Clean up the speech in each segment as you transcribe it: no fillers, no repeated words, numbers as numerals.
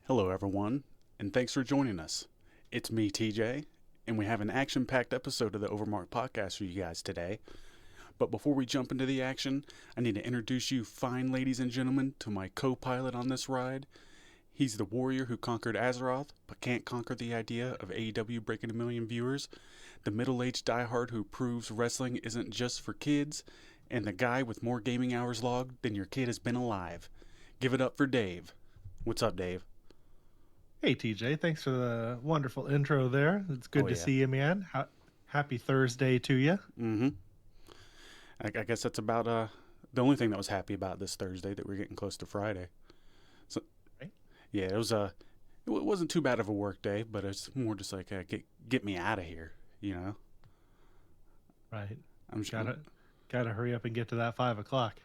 Hello everyone, and thanks for joining us. It's me, TJ, and we have an action-packed episode of the OverMark Podcast for you guys today. But before we jump into the action, I need to introduce you fine ladies and gentlemen to my co-pilot on this ride. He's the warrior who conquered Azeroth, but can't conquer the idea of AEW breaking 1 million viewers, the middle-aged diehard who proves wrestling isn't just for kids, and the guy with more gaming hours logged than your kid has been alive. Give it up for Dave. What's up, Dave? Hey, TJ. Thanks for the wonderful intro there. It's good to see you, man. Happy Thursday to you. Mm-hmm. I guess that's about the only thing that was happy about this Thursday, that we're getting close to Friday. So, right? Yeah, it wasn't too bad of a work day, but it's more just like get me out of here, you know. Right. I'm sure. Gotta hurry up and get to that 5 o'clock.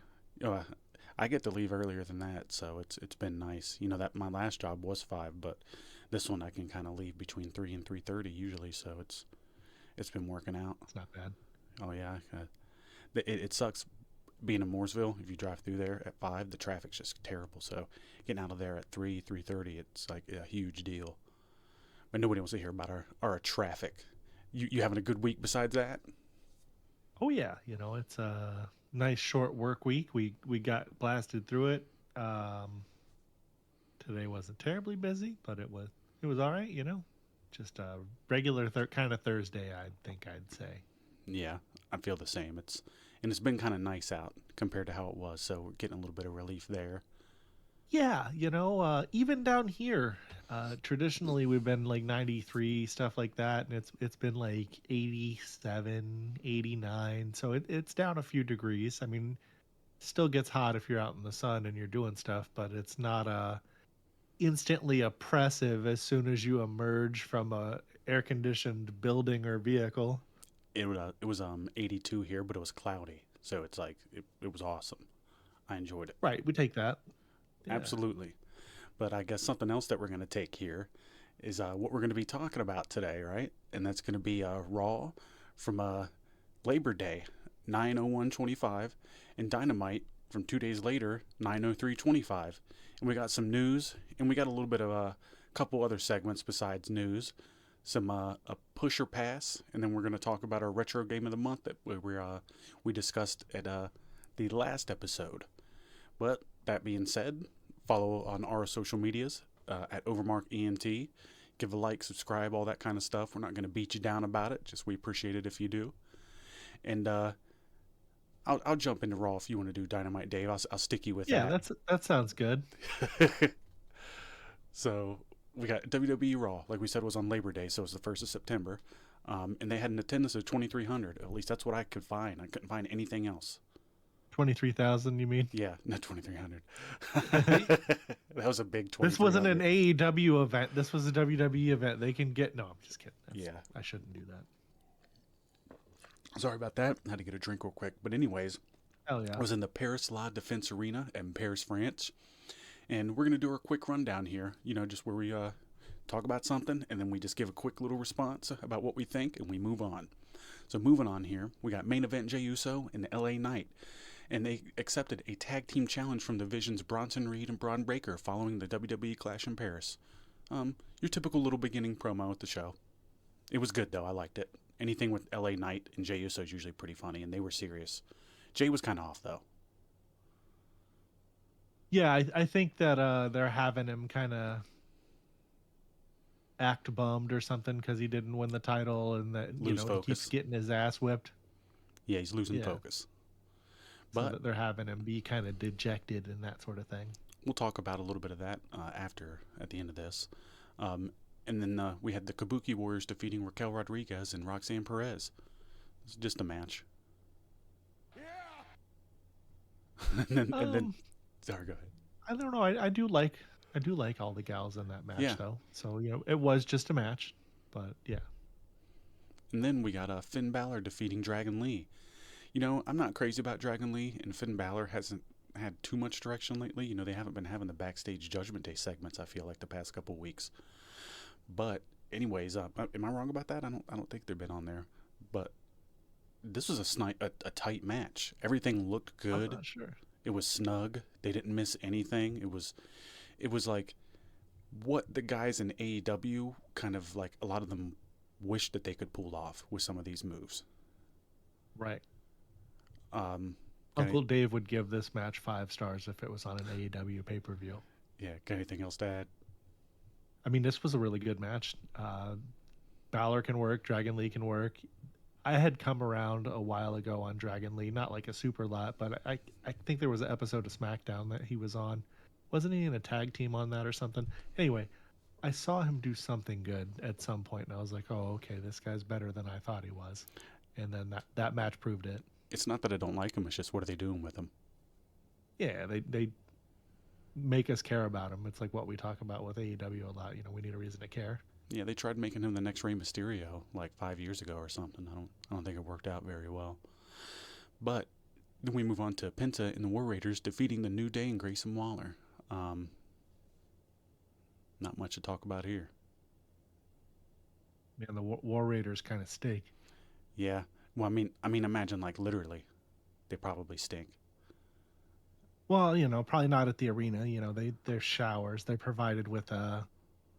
I get to leave earlier than that, so it's been nice. You know, that my last job was 5, but this one I can kind of leave between 3 and 3:30 usually, so it's been working out. It's not bad. Oh yeah, it sucks being in Mooresville. If you drive through there at 5, the traffic's just terrible. So getting out of there at 3:30, it's like a huge deal. But nobody wants to hear about our traffic. You having a good week besides that? Oh yeah, you know, it's a nice short work week. We got blasted through it. Today wasn't terribly busy, but it was all right, you know. Just a regular kind of Thursday, I think I'd say. Yeah, I feel the same. It's been kind of nice out compared to how it was, so we're getting a little bit of relief there. Yeah, you know, even down here, traditionally we've been like 93, stuff like that, and it's been like 87, 89, so it's down a few degrees. I mean, still gets hot if you're out in the sun and you're doing stuff, but it's not instantly oppressive as soon as you emerge from a air-conditioned building or vehicle. It was 82 here, but it was cloudy, so it's like it was awesome. I enjoyed it. Right, we take that. Yeah. Absolutely. But I guess something else that we're going to take here is what we're going to be talking about today, right? And that's going to be Raw from Labor Day, 9/01/25, and Dynamite from 2 days later, 9/03/25. And we got some news, and we got a little bit of a couple other segments besides news, some a push or pass, and then we're going to talk about our retro game of the month that we discussed at the last episode. But that being said, follow on our social medias at OverMark ENT. Give a like, subscribe, all that kind of stuff. We're not going to beat you down about it. Just we appreciate it if you do. And I'll jump into Raw if you want to do Dynamite, Dave. I'll stick you with that. Yeah, that sounds good. So we got WWE Raw, like we said, was on Labor Day, so it's the 1st of September. And they had an attendance of 2,300. At least that's what I could find. I couldn't find anything else. 23,000, you mean? Yeah, not 2,300. That was a big 2300. This wasn't an AEW event. This was a WWE event. They can get... No, I'm just kidding. Yeah. I shouldn't do that. Sorry about that. I had to get a drink real quick. But anyways, hell yeah. I was in the Paris La Défense Arena in Paris, France. And we're going to do a quick rundown here, you know, just where we talk about something, and then we just give a quick little response about what we think, and we move on. So moving on here, we got main event Jey Uso and LA Knight. And they accepted a tag team challenge from divisions Bronson Reed and Bron Breakker following the WWE Clash in Paris. Your typical little beginning promo at the show. It was good, though. I liked it. Anything with LA Knight and Jey Uso is usually pretty funny, and they were serious. Jey was kind of off, though. Yeah, I think that they're having him kind of act bummed or something because he didn't win the title, and that he keeps getting his ass whipped. Yeah, he's losing focus. It's so But that they're having him be kind of dejected and that sort of thing. we'll talk about a little bit of that at the end of this. Um, and then we had the Kabuki Warriors defeating Raquel Rodriguez and Roxanne Perez. It's just a match. and then, sorry, go ahead. I don't know. I do like all the gals in that match though. So it was just a match, but yeah. And then we got Finn Balor defeating Dragon Lee. I'm not crazy about Dragon Lee, and Finn Balor hasn't had too much direction lately. They haven't been having the backstage Judgment Day segments, I feel like, the past couple of weeks. But anyways, am I wrong about that? I don't think they've been on there. But this was a tight match. Everything looked good. I'm not sure. It was snug. They didn't miss anything. It was like what the guys in AEW kind of like a lot of them wish that they could pull off with some of these moves. Right. Uncle Dave would give this match 5 stars if it was on an AEW pay-per-view. Yeah. Got anything else to add? I mean, this was a really good match. Balor can work. Dragon Lee can work. I had come around a while ago on Dragon Lee, not like a super lot, but I think there was an episode of SmackDown that he was on. Wasn't he in a tag team on that or something? Anyway, I saw him do something good at some point, and I was like, oh, okay, this guy's better than I thought he was. And then that match proved it. It's not that I don't like him. It's just what are they doing with him? Yeah, they make us care about him. It's like what we talk about with AEW a lot. We need a reason to care. Yeah, they tried making him the next Rey Mysterio like 5 years ago or something. I don't think it worked out very well. But then we move on to Penta and the War Raiders defeating the New Day and Grayson Waller. Not much to talk about here. Man, the War Raiders kind of stink. Yeah. Well, I mean, imagine like literally, they probably stink. Well, probably not at the arena. They're showers. They're provided with the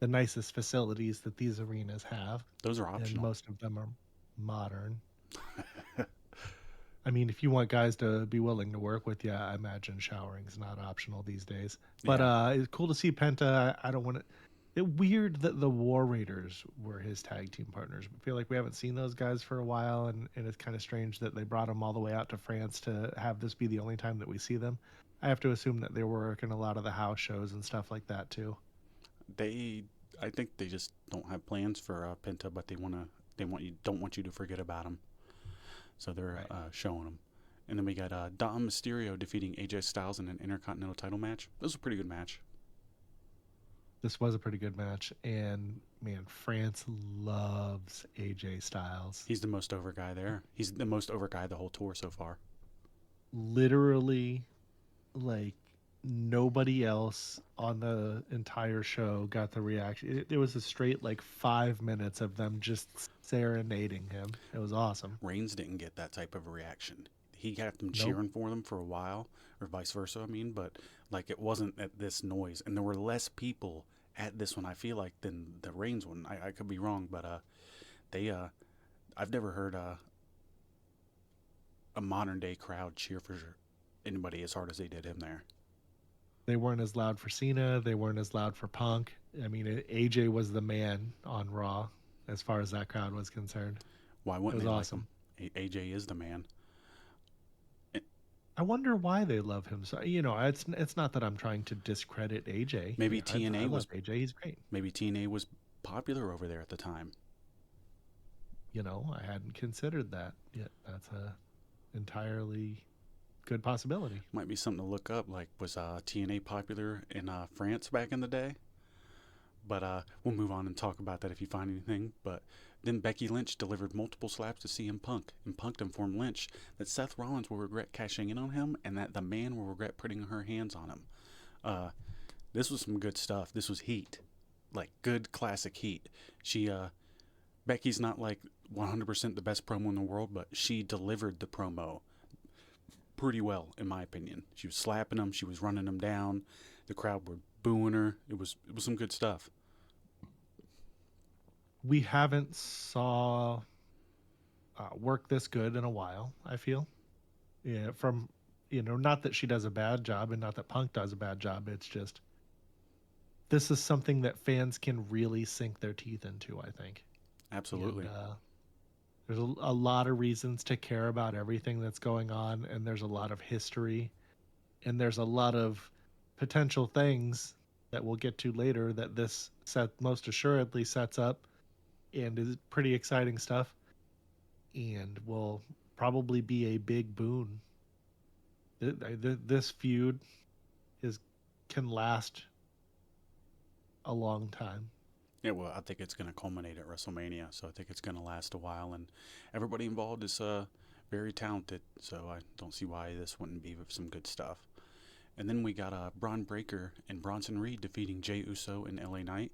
nicest facilities that these arenas have. Those are optional. And most of them are modern. I mean, if you want guys to be willing to work with you, I imagine showering is not optional these days. But it's cool to see Penta. I don't want to. It's weird that the War Raiders were his tag team partners. I feel like we haven't seen those guys for a while, and it's kind of strange that they brought them all the way out to France to have this be the only time that we see them. I have to assume that they were working a lot of the house shows and stuff like that too. I think they just don't have plans for Penta, but don't want you to forget about him. So they're showing him. And then we got Dom Mysterio defeating AJ Styles in an Intercontinental Title match. This was a pretty good match. This was a pretty good match, and man, France loves AJ Styles. He's the most over guy there. He's the most over guy the whole tour so far. Literally, like nobody else on the entire show got the reaction. It was a straight 5 minutes of them just serenading him. It was awesome. Reigns didn't get that type of a reaction. He got them cheering for them for a while, or vice versa, but it wasn't at this noise. And there were less people at this one, I feel like, than the Reigns one. I could be wrong, but I've never heard a modern day crowd cheer for anybody as hard as they did him there. They weren't as loud for Cena. They weren't as loud for Punk. I mean, AJ was the man on Raw as far as that crowd was concerned. Why wouldn't they awesome. Like him? AJ is the man. I wonder why they love him. So it's not that I'm trying to discredit AJ. Maybe TNA was AJ. He's great. Maybe TNA was popular over there at the time. I hadn't considered that yet. That's a entirely good possibility. Might be something to look up. Was TNA popular in France back in the day? But we'll move on and talk about that if you find anything. But then Becky Lynch delivered multiple slaps to CM Punk, and Punk informed Lynch that Seth Rollins will regret cashing in on him and that the man will regret putting her hands on him. This was some good stuff. This was heat. Good classic heat. Becky's not 100% the best promo in the world, but she delivered the promo pretty well, in my opinion. She was slapping him. She was running him down. The crowd were booing her. It was some good stuff. We haven't saw work this good in a while, I feel. Yeah, from, not that she does a bad job and not that Punk does a bad job. It's just, this is something that fans can really sink their teeth into, I think. Absolutely. There's a lot of reasons to care about everything that's going on, and there's a lot of history, and there's a lot of potential things that we'll get to later that this set most assuredly sets up and is pretty exciting stuff and will probably be a big boon. This feud is can last a long time. Yeah, well, I think it's going to culminate at WrestleMania, so I think it's going to last a while, and everybody involved is very talented, so I don't see why this wouldn't be some good stuff. And then we got Bron Breakker and Bronson Reed defeating Jey Uso and LA Knight.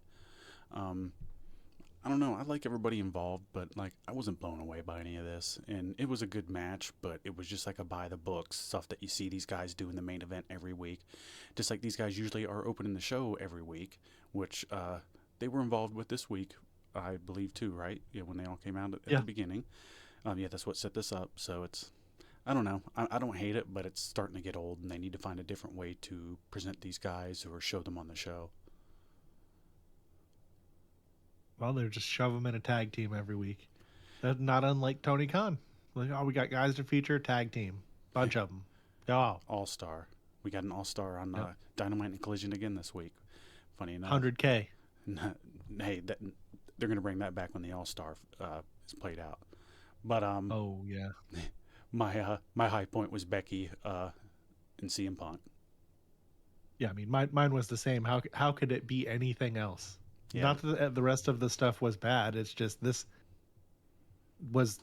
I don't know, I like everybody involved, but like I wasn't blown away by any of this, and it was a good match, but it was just like a by the books stuff that you see these guys do in the main event every week, just like these guys usually are opening the show every week, which they were involved with this week, I believe too, right? Yeah, when they all came out at the beginning. Yeah, that's what set this up. So it's, I don't know. I don't hate it, but it's starting to get old, and they need to find a different way to present these guys or show them on the show. Well, they're just shove them in a tag team every week. That's not unlike Tony Khan. Like, oh, we got guys to feature, tag team, bunch of them. Oh, All-Star. We got an All-Star on Dynamite and Collision again this week. Funny enough. 100K. Hey, they're going to bring that back when the All-Star is played out. But oh yeah, my high point was Becky and CM Punk. Yeah, I mean mine was the same. How could it be anything else? Yeah. Not that the rest of the stuff was bad. It's just this was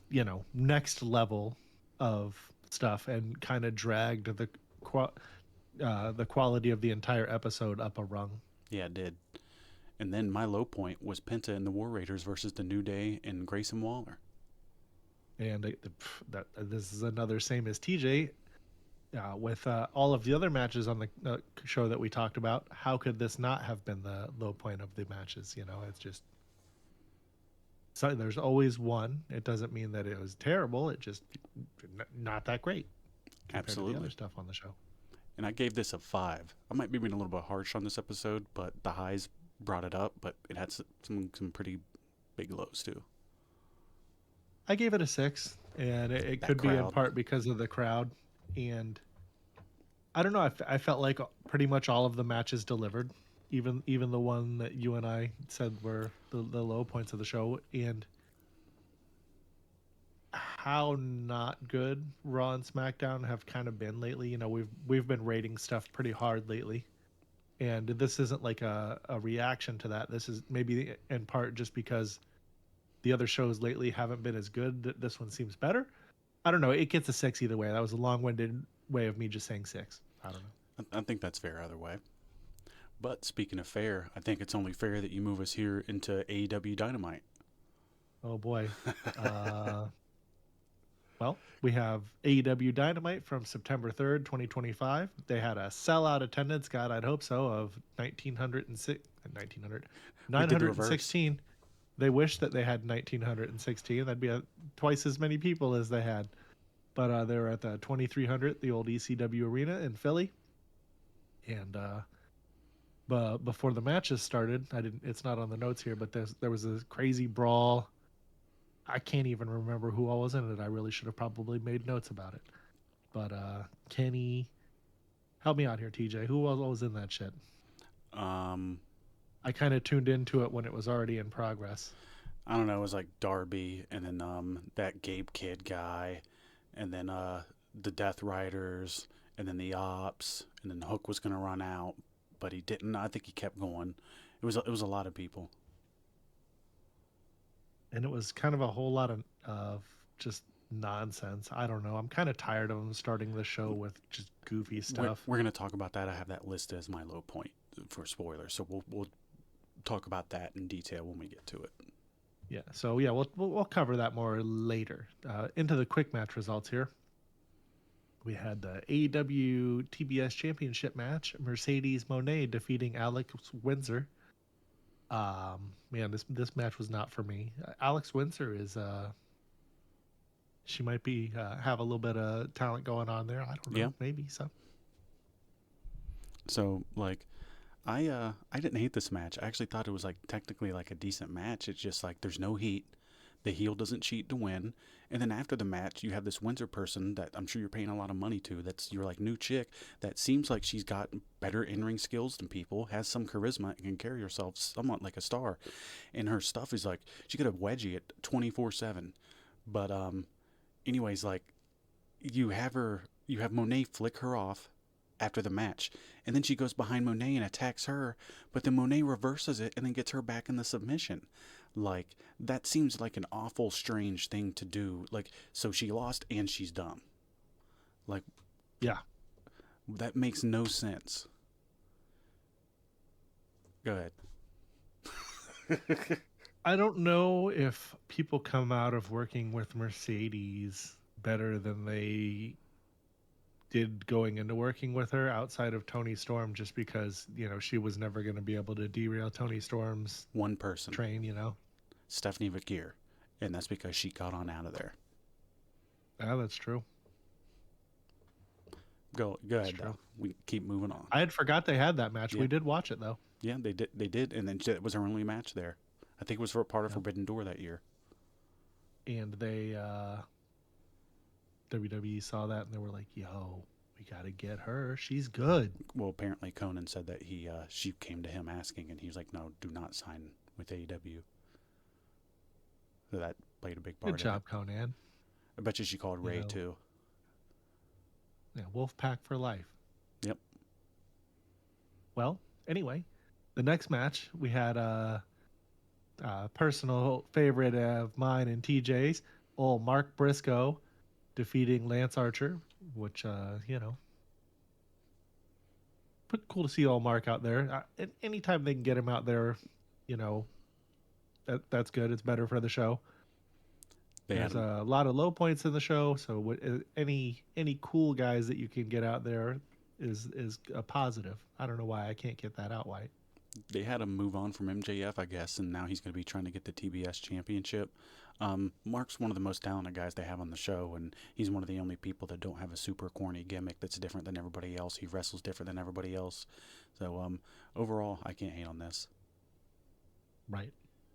next level of stuff and kind of dragged the quality of the entire episode up a rung. Yeah, it did. And then my low point was Penta and the War Raiders versus the New Day and Grayson Waller. And this is another same as TJ. With all of the other matches on the show that we talked about, how could this not have been the low point of the matches? It's just so there's always one. It doesn't mean that it was terrible. It just not that great compared Absolutely. to the other stuff on the show. And I gave this a 5. I might be being a little bit harsh on this episode, but the highs brought it up, but it had some pretty big lows too. I gave it a 6, and it could be in part because of the crowd. And I don't know, I felt like pretty much all of the matches delivered, even the one that you and I said were the low points of the show. And how not good Raw and SmackDown have kind of been lately. We've been rating stuff pretty hard lately, and this isn't like a reaction to that. This is maybe in part just because the other shows lately haven't been as good. This one seems better. I don't know. It gets a 6 either way. That was a long-winded way of me just saying 6. I don't know. I think that's fair either way. But speaking of fair, I think it's only fair that you move us here into AEW Dynamite. Oh boy. Well, we have AEW Dynamite from September 3rd, 2025. They had a sellout attendance, God, I'd hope so, of 916. They wish that they had 1,916. That'd be twice as many people as they had. But they were at the 2300, the old ECW arena in Philly. And before the matches started, it's not on the notes here, but there was a crazy brawl. I can't even remember who all was in it. I really should have probably made notes about it. But Kenny, help me out here, TJ. Who all was in that shit? I kind of tuned into it when it was already in progress. I don't know. It was like Darby, and then that Gabe Kidd guy, and then the Death Riders, and then the Ops, and then Hook was going to run out, but he didn't. I think he kept going. It was a lot of people. And it was kind of a whole lot of just nonsense. I don't know. I'm kind of tired of them starting the show with just goofy stuff. We're going to talk about that. I have that listed as my low point for spoilers, so we'll talk about that in detail when we get to it. Yeah. So yeah, we'll cover that more later. Into the quick match results here. We had the AEW TBS Championship match. Mercedes Moné defeating Alex Windsor. Man, this match was not for me. Alex Windsor is she might be have a little bit of talent going on there. I don't know, maybe so. So like, I didn't hate this match. I actually thought it was like technically like a decent match. It's just like there's no heat. The heel doesn't cheat to win. And then after the match, you have this Windsor person that I'm sure you're paying a lot of money to. That's your like new chick that seems like she's got better in-ring skills than people, has some charisma, and can carry herself somewhat like a star. And her stuff is like she could have wedgie it 24/7. But anyways, like you have Moné flick her off after the match, and then she goes behind Moné and attacks her, but then Moné reverses it and then gets her back in the submission. Like, that seems like an awful strange thing to do. Like, so she lost and she's dumb. Like, Yeah. that makes no sense. Go ahead. I don't know if people come out of working with Mercedes better than they did going into working with her outside of Tony Storm, just because, she was never going to be able to derail Tony Storm's One person. train, Stephanie Vaquer. And that's because she got on out of there. Yeah, that's true. Go ahead, though. We keep moving on. I had forgot they had that match. Yeah. We did watch it, though. Yeah, they did. And then it was her only match there. I think it was for part of Forbidden Door that year. And they, WWE saw that and they were like, yo, we got to get her. She's good. Well, apparently Conan said that she came to him asking, and he was like, no, do not sign with AEW. So that played a big part. Good job, Conan. I bet you she called Ray, too. Yeah, Wolfpack for life. Yep. Well, anyway, the next match, we had a personal favorite of mine and TJ's, old Mark Briscoe, defeating Lance Archer, which, pretty cool to see old Mark out there. Anytime they can get him out there, that's good. It's better for the show. There's a lot of low points in the show, so any cool guys that you can get out there is a positive. I don't know why I can't get that out, White. They had him move on from MJF, I guess, and now he's going to be trying to get the TBS Championship. Mark's one of the most talented guys they have on the show, and he's one of the only people that don't have a super corny gimmick that's different than everybody else. He wrestles different than everybody else. So overall, I can't hate on this. Right.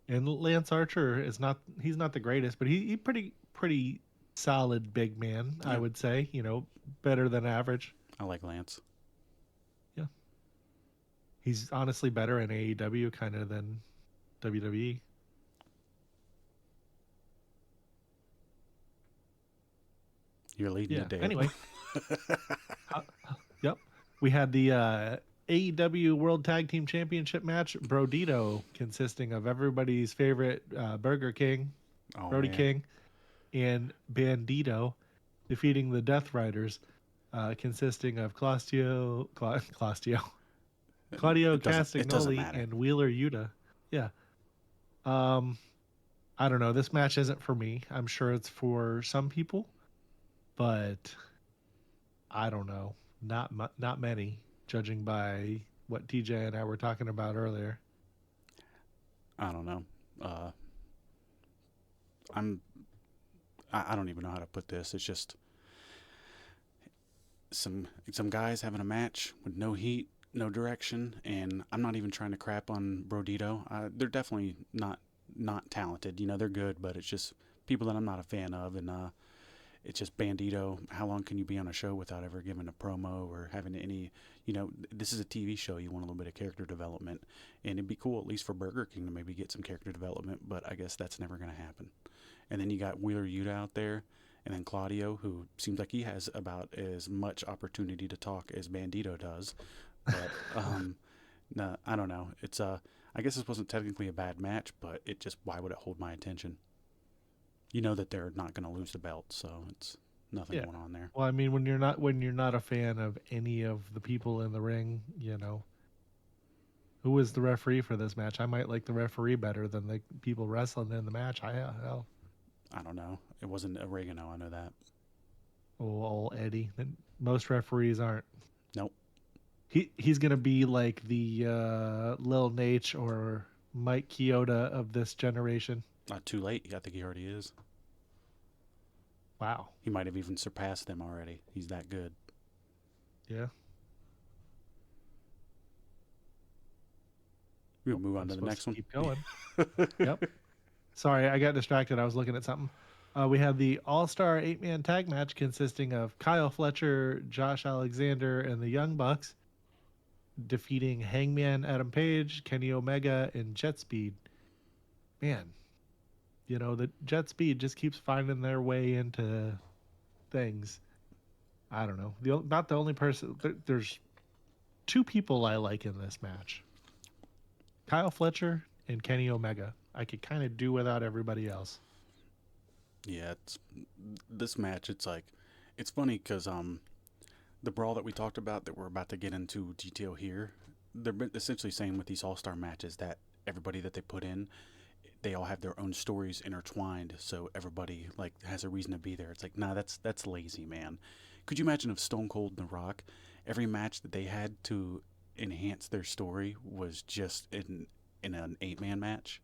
And Lance Archer he's not the greatest, but he pretty solid big man, yeah. I would say, better than average. I like Lance. Yeah. He's honestly better in AEW kind of than WWE. You're leading the day. Anyway. Yep. We had the AEW World Tag Team Championship match, Brodido, consisting of everybody's favorite Burger King, Brody King, and Bandito, defeating the Death Riders, consisting of Claudio Castagnoli and Wheeler Yuta. Yeah. I don't know. This match isn't for me. I'm sure it's for some people, but I don't know. Not many, judging by what TJ and I were talking about earlier. I don't know. I don't even know how to put this. It's just some guys having a match with no heat, no direction, and I'm not even trying to crap on Brodido. They're definitely not talented. They're good, but it's just people that I'm not a fan of, and it's just Bandito. How long can you be on a show without ever giving a promo or having any, this is a TV show. You want a little bit of character development, and it'd be cool, at least for Burger King, to maybe get some character development, but I guess that's never going to happen. And then you got Wheeler Yuta out there, and then Claudio, who seems like he has about as much opportunity to talk as Bandito does. But, no, I don't know. It's, I guess this wasn't technically a bad match, but it just, why would it hold my attention? You know that they're not going to lose the belt, so it's nothing going on there. Well, I mean, when you're not a fan of any of the people in the ring, who was the referee for this match? I might like the referee better than the people wrestling in the match. I don't know. It wasn't Oregano. I know that. Oh, old Eddie. Most referees aren't. Nope. He's gonna be like the Lil Nate or Mike Chioda of this generation. Not too late. I think he already is. Wow. He might have even surpassed them already. He's that good. Yeah. We'll move on to the next one. Keep going. Yep. Sorry, I got distracted. I was looking at something. We had the All-Star 8-man tag match consisting of Kyle Fletcher, Josh Alexander, and the Young Bucks defeating Hangman Adam Page, Kenny Omega, and JetSpeed. Man, the JetSpeed just keeps finding their way into things. I don't know. Not the only person. There's two people I like in this match: Kyle Fletcher and Kenny Omega. I could kind of do without everybody else. Yeah, this match. It's funny because the brawl that we talked about that we're about to get into detail here, they're essentially saying with these all-star matches that everybody that they put in, they all have their own stories intertwined, so everybody has a reason to be there. It's like, nah, that's lazy, man. Could you imagine if Stone Cold and The Rock, every match that they had to enhance their story was just in an 8-man match?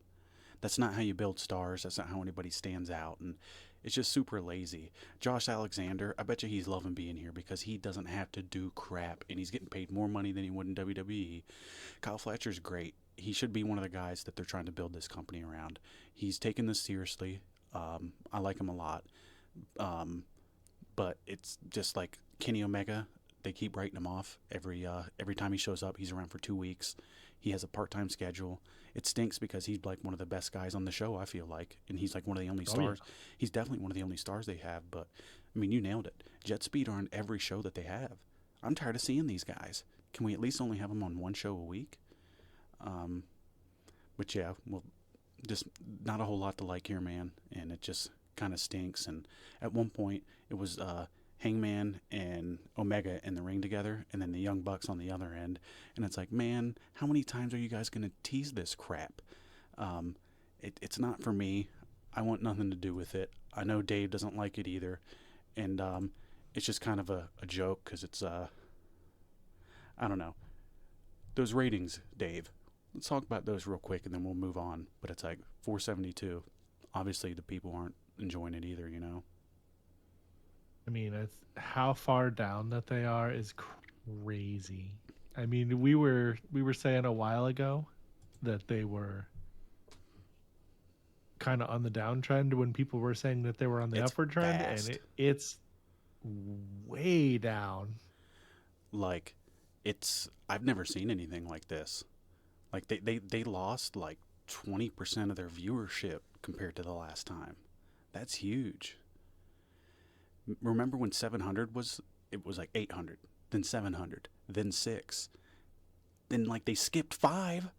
That's not how you build stars. That's not how anybody stands out, and it's just super lazy. Josh Alexander, I bet you he's loving being here because he doesn't have to do crap, and he's getting paid more money than he would in WWE. Kyle Fletcher's great. He should be one of the guys that they're trying to build this company around. He's taking this seriously. I like him a lot. But it's just like Kenny Omega. They keep writing him off every time he shows up. He's around for 2 weeks. He has a part-time schedule. It stinks because he's like one of the best guys on the show, I feel like, and he's like one of the only stars. Yeah. He's definitely one of the only stars they have. But I mean, you nailed it. JetSpeed are on every show that they have. I'm tired of seeing these guys. Can we at least only have them on one show a week? But yeah, well, just not a whole lot to like here, man, and it just kind of stinks. And at one point, it was Hangman and Omega in the ring together, and then the Young Bucks on the other end. And it's like, man, how many times are you guys going to tease this crap? It's not for me. I want nothing to do with it. I know Dave doesn't like it either. And it's just kind of a joke because it's, I don't know. Those ratings, Dave. Let's talk about those real quick and then we'll move on. But it's like 472. Obviously, the people aren't enjoying it either, I mean, it's how far down that they are is crazy. I mean, we were saying a while ago that they were kind of on the downtrend when people were saying that they were on the upward trend, and it's way down. Like, I've never seen anything like this. Like they lost like 20% of their viewership compared to the last time. That's huge. Remember when 700 was? It was like 800, then 700, then 6. Then like they skipped 5.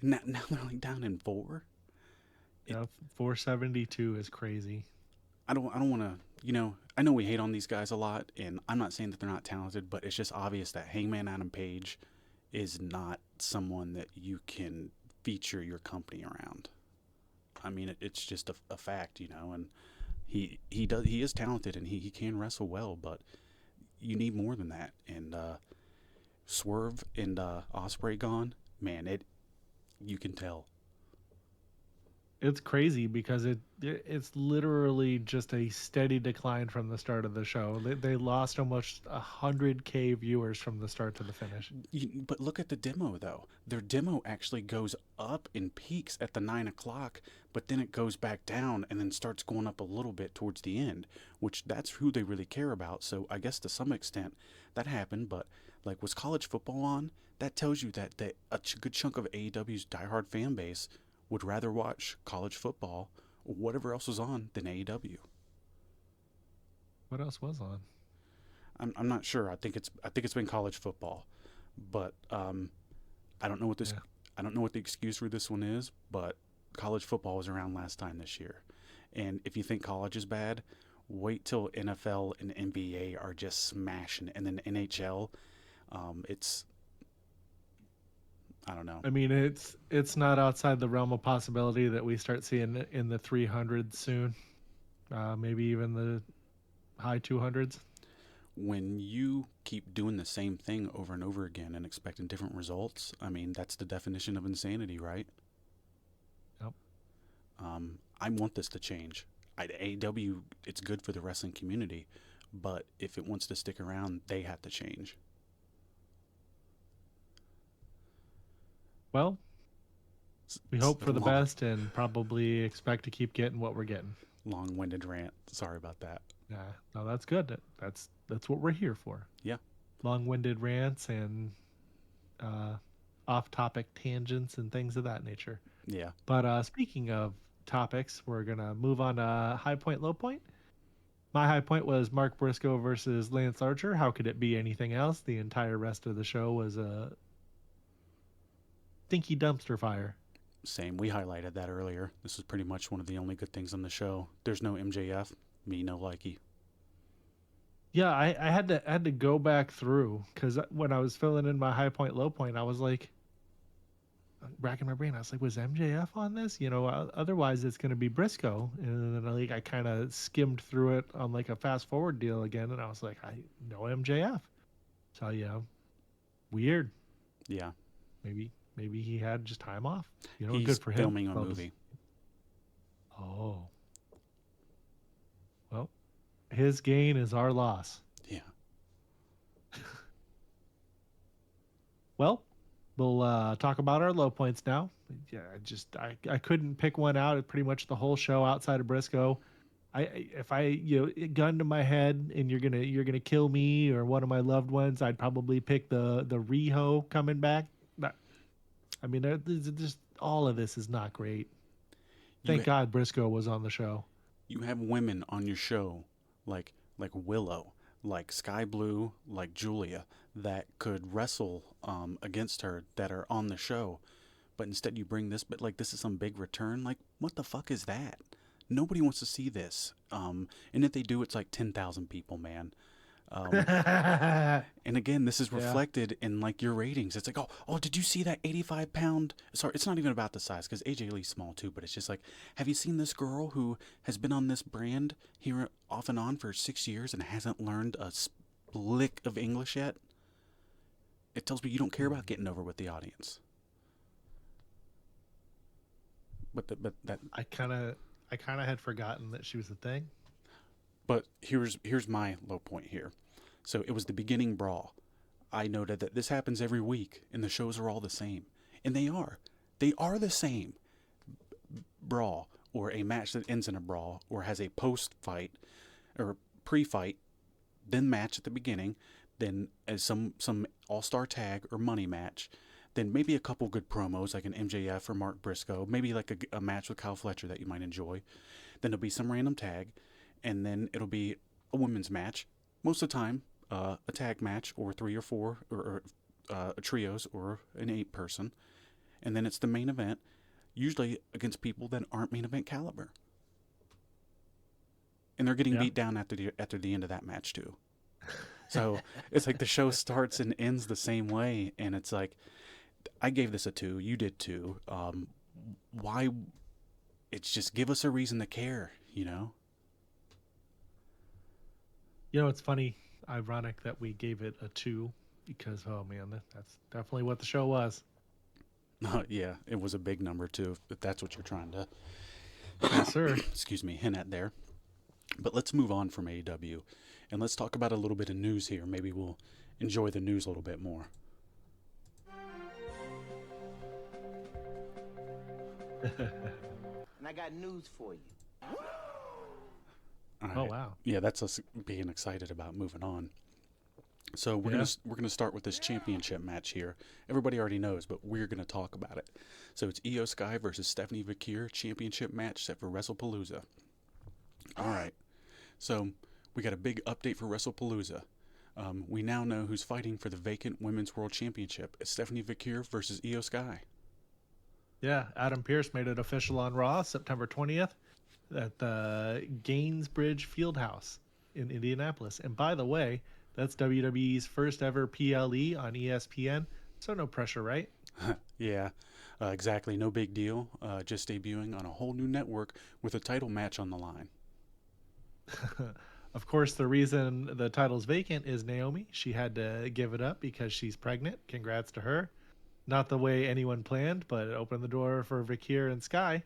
And now they're like down in 4. Yeah, 472 is crazy. I don't want to, I know we hate on these guys a lot, and I'm not saying that they're not talented, but it's just obvious that Hangman Adam Page is not someone that you can feature your company around. I mean, it's just a fact, and he is talented and he can wrestle well, but you need more than that. And Swerve and Ospreay gone, man, you can tell. It's crazy because it's literally just a steady decline from the start of the show. They lost almost 100K viewers from the start to the finish. But look at the demo, though. Their demo actually goes up in peaks at the 9 o'clock, but then it goes back down and then starts going up a little bit towards the end, which that's who they really care about. So I guess to some extent that happened, but like, was college football on? That tells you that a good chunk of AEW's diehard fan base would rather watch college football or whatever else was on than AEW. What else was on? I'm not sure. I think it's been college football, but I don't know what I don't know what the excuse for this one is. But college football was around last time this year, and if you think college is bad, wait till NFL and NBA are just smashing, and then NHL, it's. I don't know. I mean, it's not outside the realm of possibility that we start seeing in the 300s soon, maybe even the high 200s. When you keep doing the same thing over and over again and expecting different results, I mean, that's the definition of insanity, right? Yep. I want this to change. AEW, it's good for the wrestling community, but if it wants to stick around, they have to change. Well, We hope for the best and probably expect to keep getting what we're getting. Long-winded rant. Sorry about that. Yeah, no, that's good. That's what we're here for. Yeah. Long-winded rants and off-topic tangents and things of that nature. Yeah. But speaking of topics, we're gonna move on to high point, low point. My high point was Mark Briscoe versus Lance Archer. How could it be anything else? The entire rest of the show was a stinky dumpster fire. Same. We highlighted that earlier. This is pretty much one of the only good things on the show. There's no MJF. Me no likey. Yeah, I had to go back through because when I was filling in my high point, low point, I was like, racking my brain. I was like, was MJF on this? Otherwise it's going to be Briscoe. And then I kind of skimmed through it on like a fast forward deal again, and I was like, I know MJF. So weird. Yeah. Maybe he had just time off. He's good for him. Filming a movie. Oh. Well, his gain is our loss. Yeah. Well, we'll talk about our low points now. Yeah, I couldn't pick one out. Pretty much the whole show outside of Briscoe. If I gun to my head and you're gonna kill me or one of my loved ones, I'd probably pick the Riho coming back. I mean, just all of this is not great. Thank God Briscoe was on the show. You have women on your show like Willow, like Sky Blue, like Julia, that could wrestle against her that are on the show, but instead you bring this, but like this is some big return. Like, what the fuck is that? Nobody wants to see this. And if they do, it's like 10,000 people, man. And again, this is reflected in like your ratings. It's like, oh, did you see that 85-pound? Sorry, it's not even about the size because AJ Lee's small too, but it's just like, have you seen this girl who has been on this brand here off and on for 6 years and hasn't learned a lick of English yet? It tells me you don't care about getting over with the audience. But that I kind of had forgotten that she was a thing. But here's my low point here. So it was the beginning brawl. I noted that this happens every week, and the shows are all the same. And they are. They are the same. Brawl, or a match that ends in a brawl, or has a post-fight, or pre-fight, then match at the beginning, then as some all-star tag or money match, then maybe a couple good promos like an MJF or Mark Briscoe, maybe like a match with Kyle Fletcher that you might enjoy. Then there'll be some random tag, and then it'll be a women's match. Most of the time, a tag match, or 3 or 4, or trios, or an 8-person. And then it's the main event, usually against people that aren't main event caliber. And they're getting beat down after the end of that match too. So it's like the show starts and ends the same way, and it's like, I gave this a 2, you did too. Why? It's just give us a reason to care, It's funny, ironic that we gave it a 2 because, oh man, that's definitely what the show was. Yeah, it was a big number too, if that's what you're trying to yes, sir. Excuse me, hint at there. But let's move on from AEW, and let's talk about a little bit of news here. Maybe we'll enjoy the news a little bit more. And I got news for you. All right. Oh wow! Yeah, that's us being excited about moving on. So we're gonna start with this championship match here. Everybody already knows, but we're gonna talk about it. So it's IYO SKY versus Stephanie Vaquer championship match set for Wrestlepalooza. All right. So we got a big update for Wrestlepalooza. We now know who's fighting for the vacant Women's World Championship. It's Stephanie Vaquer versus IYO SKY. Yeah, Adam Pearce made it official on Raw September 20th at the Gainsbridge Fieldhouse in Indianapolis. And by the way, that's WWE's first ever PLE on ESPN, so no pressure, right? Yeah, exactly. No big deal. Just debuting on a whole new network with a title match on the line. Of course, the reason the title's vacant is Naomi. She had to give it up because she's pregnant. Congrats to her. Not the way anyone planned, but it opened the door for Vaquer and Sky.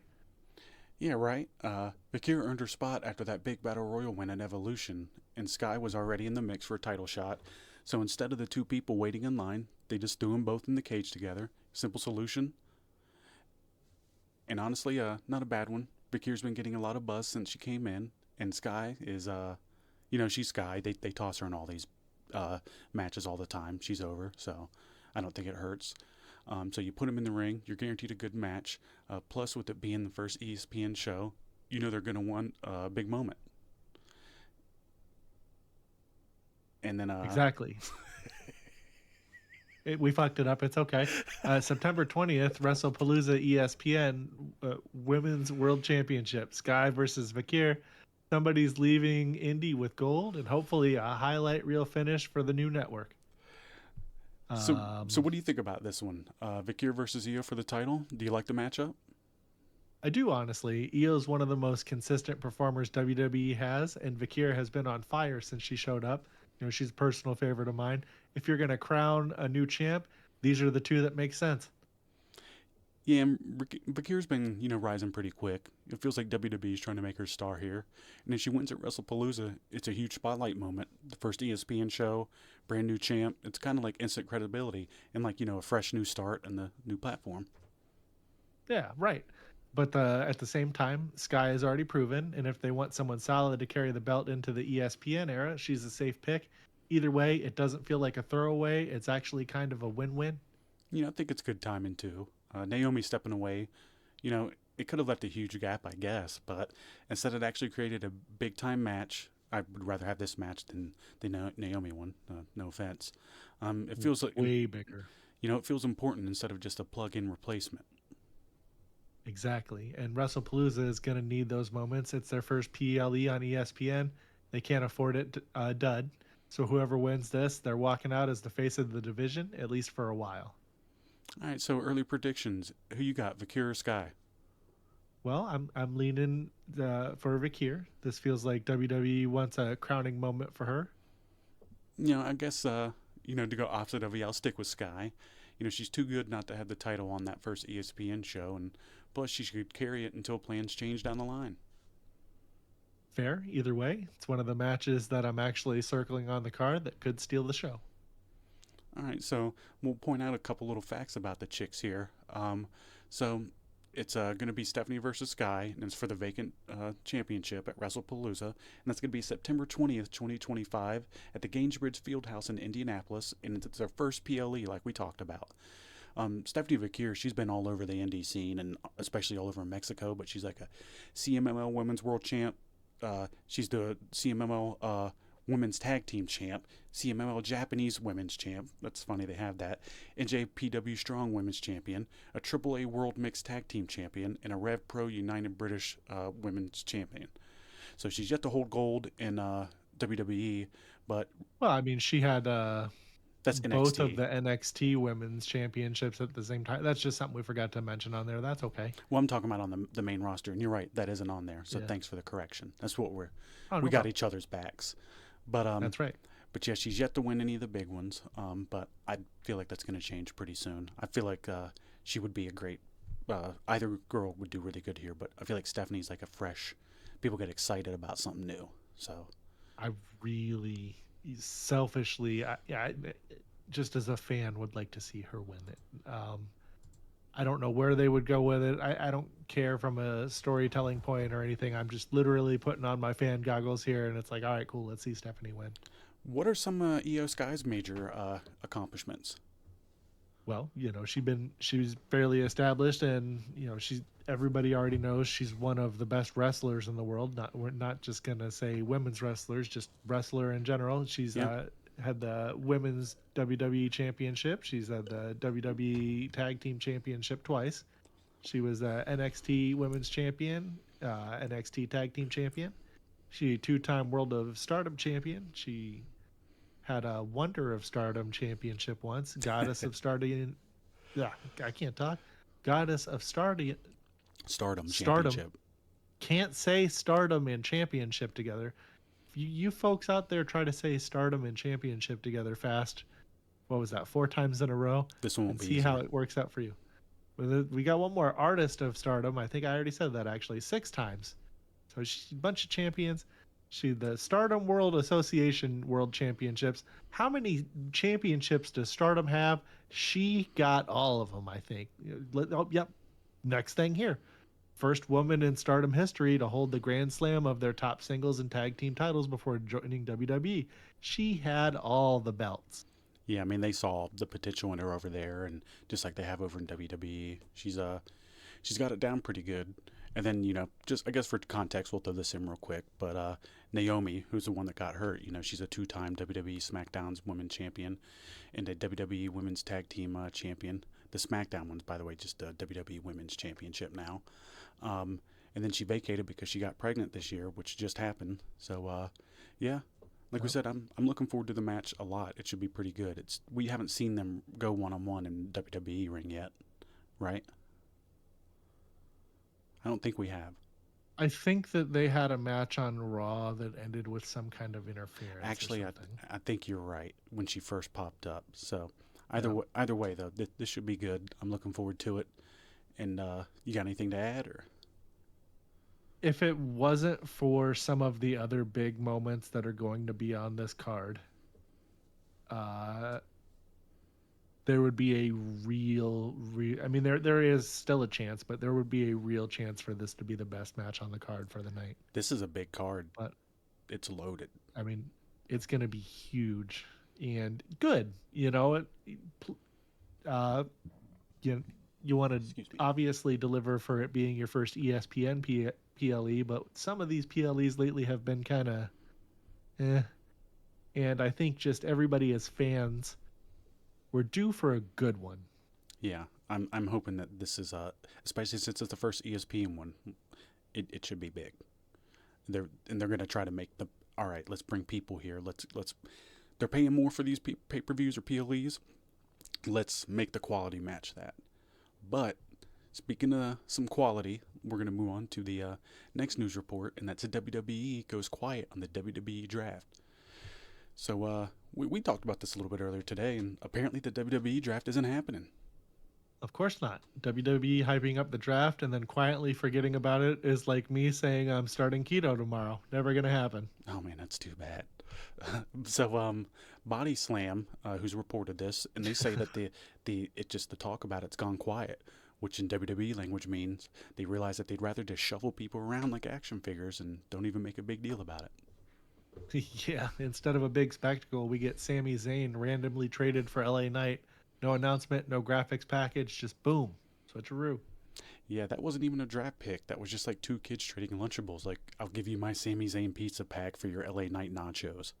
Yeah, right. Vaquer earned her spot after that big Battle Royal win in Evolution, and Sky was already in the mix for a title shot. So instead of the 2 people waiting in line, they just threw them both in the cage together. Simple solution. And honestly, not a bad one. Vaquer's been getting a lot of buzz since she came in, and Sky is, she's Sky. They toss her in all these matches all the time. She's over, so I don't think it hurts. So you put them in the ring, you're guaranteed a good match. Plus, with it being the first ESPN show, you know they're going to want a big moment. And then Exactly. We fucked it up. It's okay. September 20th, Wrestlepalooza ESPN Women's World Championship. Sky versus Vaquer. Somebody's leaving Indy with gold and hopefully a highlight reel finish for the new network. So what do you think about this one? Vaquer versus Io for the title. Do you like the matchup? I do, honestly. Io is one of the most consistent performers WWE has, and Vaquer has been on fire since she showed up. She's a personal favorite of mine. If you're going to crown a new champ, these are the two that make sense. Yeah, Vaquer's been, rising pretty quick. It feels like WWE is trying to make her star here. And if she wins at Wrestlepalooza, it's a huge spotlight moment. The first ESPN show, brand new champ. It's kind of like instant credibility and a fresh new start and the new platform. Yeah, right. But at the same time, Sky has already proven, and if they want someone solid to carry the belt into the ESPN era, she's a safe pick. Either way, it doesn't feel like a throwaway. It's actually kind of a win-win. I think it's good timing, too. Naomi stepping away, it could have left a huge gap, I guess, but instead it actually created a big-time match. I would rather have this match than the Naomi one, no offense. It feels like way bigger. It feels important instead of just a plug-in replacement. Exactly. And WrestlePalooza is going to need those moments. It's their first PLE on ESPN. They can't afford it dud. So whoever wins this, they're walking out as the face of the division, at least for a while. All right, so early predictions. Who you got, Vaquer or Sky? Well, I'm leaning for Vaquer. This feels like WWE wants a crowning moment for her. I guess, to go opposite of you, I'll stick with Sky. She's too good not to have the title on that first ESPN show, and plus she could carry it until plans change down the line. Fair, either way. It's one of the matches that I'm actually circling on the card that could steal the show. All right, so we'll point out a couple little facts about the chicks here. So it's going to be Stephanie versus Sky, and it's for the vacant championship at Wrestlepalooza, and that's going to be September 20th, 2025 at the Gainsbridge Fieldhouse in Indianapolis, and it's their first PLE like we talked about. Stephanie Vaquer, she's been all over the indie scene, and especially all over Mexico, but she's like a CMLL Women's World Champ. She's the CMLL Women's Tag Team Champ, CMLL Japanese Women's Champ. That's funny they have that. NJPW Strong Women's Champion, a AAA World Mixed Tag Team Champion, and a Rev Pro United British Women's Champion. So she's yet to hold gold in WWE, but well, I mean, she had that's both NXT. of the NXT Women's Championships at the same time. That's just something we forgot to mention on there. That's okay. Well, I'm talking about on the main roster, and you're right, that isn't on there. So Thanks for the correction. That's what we got each other's backs. But that's right. But yeah, she's yet to win any of the big ones. But I feel like that's going to change pretty soon. I feel like she would be a great. Either girl would do really good here, but I feel like Stephanie's like a fresh. People get excited about something new. So I really selfishly, I just as a fan, would like to see her win it. I don't know where they would go with it. I don't care from a storytelling point or anything. I'm just literally putting on my fan goggles here, and it's like, all right, cool, let's see Stephanie win. What are some IYO SKY's major accomplishments? Well, she's fairly established, and everybody already knows she's one of the best wrestlers in the world. We're not just gonna say women's wrestlers, just wrestler in general. She's had the women's WWE championship. She's had the WWE Tag Team Championship twice. She was NXT Women's Champion, NXT Tag Team Champion. She 2-time World of Stardom Champion. She had a Wonder of Stardom Championship once. Goddess of Stardom. Yeah, I can't talk. Goddess of Stardom Championship. Can't say Stardom and Championship together. You folks out there try to say Stardom and Championship together fast. What was that? 4 times in a row? This one won't be see easy. How it works out for you. We got one more. Artist of Stardom. I think I already said that actually 6 times. So she's a bunch of champions. She the Stardom World Association World Championships. How many championships does Stardom have? She got all of them, I think. Oh, yep. Next thing here. first woman in Stardom history to hold the Grand Slam of their top singles and tag team titles before joining WWE. She had all the belts. Yeah, I mean they saw the potential in her over there, and just like they have over in WWE, she's got it down pretty good. And then just I guess for context, we'll throw this in real quick. But Naomi, who's the one that got hurt, she's a two-time WWE SmackDown's Women's Champion and a WWE Women's Tag Team Champion. The SmackDown one's, by the way, just a WWE Women's Championship now. And then she vacated because she got pregnant this year, which just happened. So yeah, like we said, I'm looking forward to the match a lot. It should be pretty good. We haven't seen them go one-on-one in WWE ring yet, right? I don't think we have. I think that they had a match on Raw that ended with some kind of interference. Actually, I think you're right when she first popped up. So either way though, this should be good. I'm looking forward to it. And you got anything to add or? If it wasn't for some of the other big moments that are going to be on this card, there would be a real I mean, there is still a chance, but there would be a real chance for this to be the best match on the card for the night. This is a big card, but it's loaded. I mean, it's going to be huge and good. You want to obviously deliver for it being your first ESPN PLE, but some of these PLEs lately have been kind of and I think just everybody as fans, we're due for a good one. Yeah, I'm hoping that this is especially since it's the first ESPN one, it should be big. They're going to try to make all right. Let's bring people here. Let's they're paying more for these pay-per-views or PLEs. Let's make the quality match that. But speaking of some quality, we're going to move on to the next news report, and that's the WWE goes quiet on the WWE draft. So we talked about this a little bit earlier today, and apparently the WWE draft isn't happening. Of course not. WWE hyping up the draft and then quietly forgetting about it is like me saying I'm starting keto tomorrow. Never going to happen. Oh, man, that's too bad. So Body Slam, who's reported this, and they say that the talk about it's gone quiet, which in WWE language means they realize that they'd rather just shovel people around like action figures and don't even make a big deal about it. Yeah, instead of a big spectacle, we get Sami Zayn randomly traded for LA Knight. No announcement, no graphics package, just boom, switcheroo. Yeah, that wasn't even a draft pick. That was just like two kids trading Lunchables. Like, I'll give you my Sami Zayn pizza pack for your LA Knight nachos.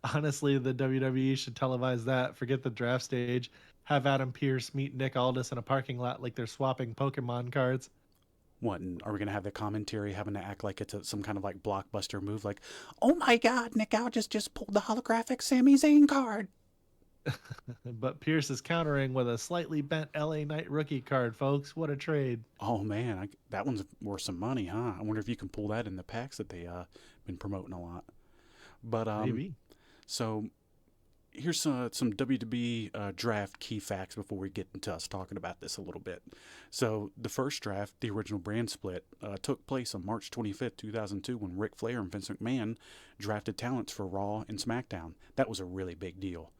Honestly, the WWE should televise that. Forget the draft stage. Have Adam Pearce meet Nick Aldis in a parking lot like they're swapping Pokemon cards. What, and are we going to have the commentary having to act like it's some kind of like blockbuster move? Like, oh my God, Nick Aldis just pulled the holographic Sami Zayn card. But Pierce is countering with a slightly bent LA Knight rookie card, folks. What a trade. Oh, man, that one's worth some money, huh? I wonder if you can pull that in the packs that they been promoting a lot. But maybe. So here's some WWE draft key facts before we get into us talking about this a little bit. So the first draft, the original brand split, took place on March 25th, 2002, when Ric Flair and Vince McMahon drafted talents for Raw and SmackDown. That was a really big deal.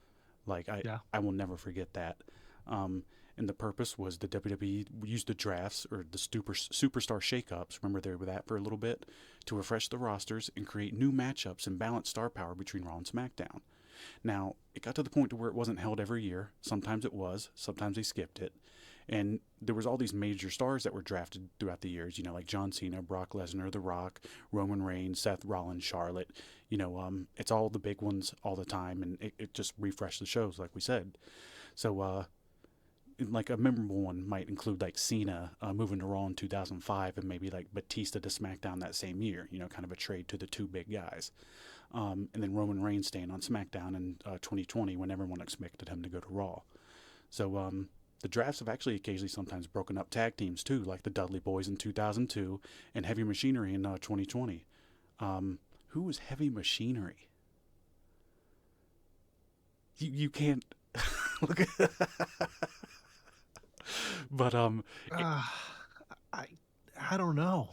Like, I will never forget that. And the purpose was the WWE used the drafts or the superstar shakeups, remember they were that for a little bit, to refresh the rosters and create new matchups and balance star power between Raw and SmackDown. Now, it got to the point to where it wasn't held every year. Sometimes it was. Sometimes they skipped it. And there was all these major stars that were drafted throughout the years, like John Cena, Brock Lesnar, The Rock, Roman Reigns, Seth Rollins, Charlotte. It's all the big ones all the time, and it just refreshed the shows, like we said. So, like a memorable one might include like Cena moving to Raw in 2005 and maybe like Batista to SmackDown that same year, kind of a trade to the two big guys. And then Roman Reigns staying on SmackDown in 2020 when everyone expected him to go to Raw. So the drafts have actually occasionally sometimes broken up tag teams too, like the Dudley Boys in 2002 and Heavy Machinery in 2020. Who was Heavy Machinery? You can't look at but I don't know.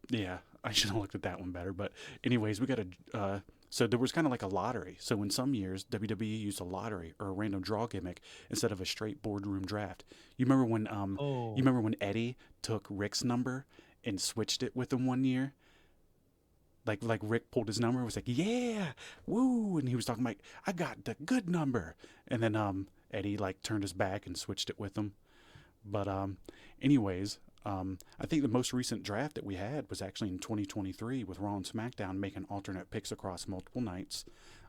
Yeah, I should have looked at that one better. But anyways, we got a So there was kind of like a lottery. So in some years, WWE used a lottery or a random draw gimmick instead of a straight boardroom draft. You remember when you Oh, remember when Eddie took Rick's number and switched it with him one year? Like Rick pulled his number and was like, "Yeah, woo!" And he was talking like, "I got the good number." And then Eddie like turned his back and switched it with him. But anyways, I think the most recent draft that we had was actually in 2023 with Raw and SmackDown making alternate picks across multiple nights.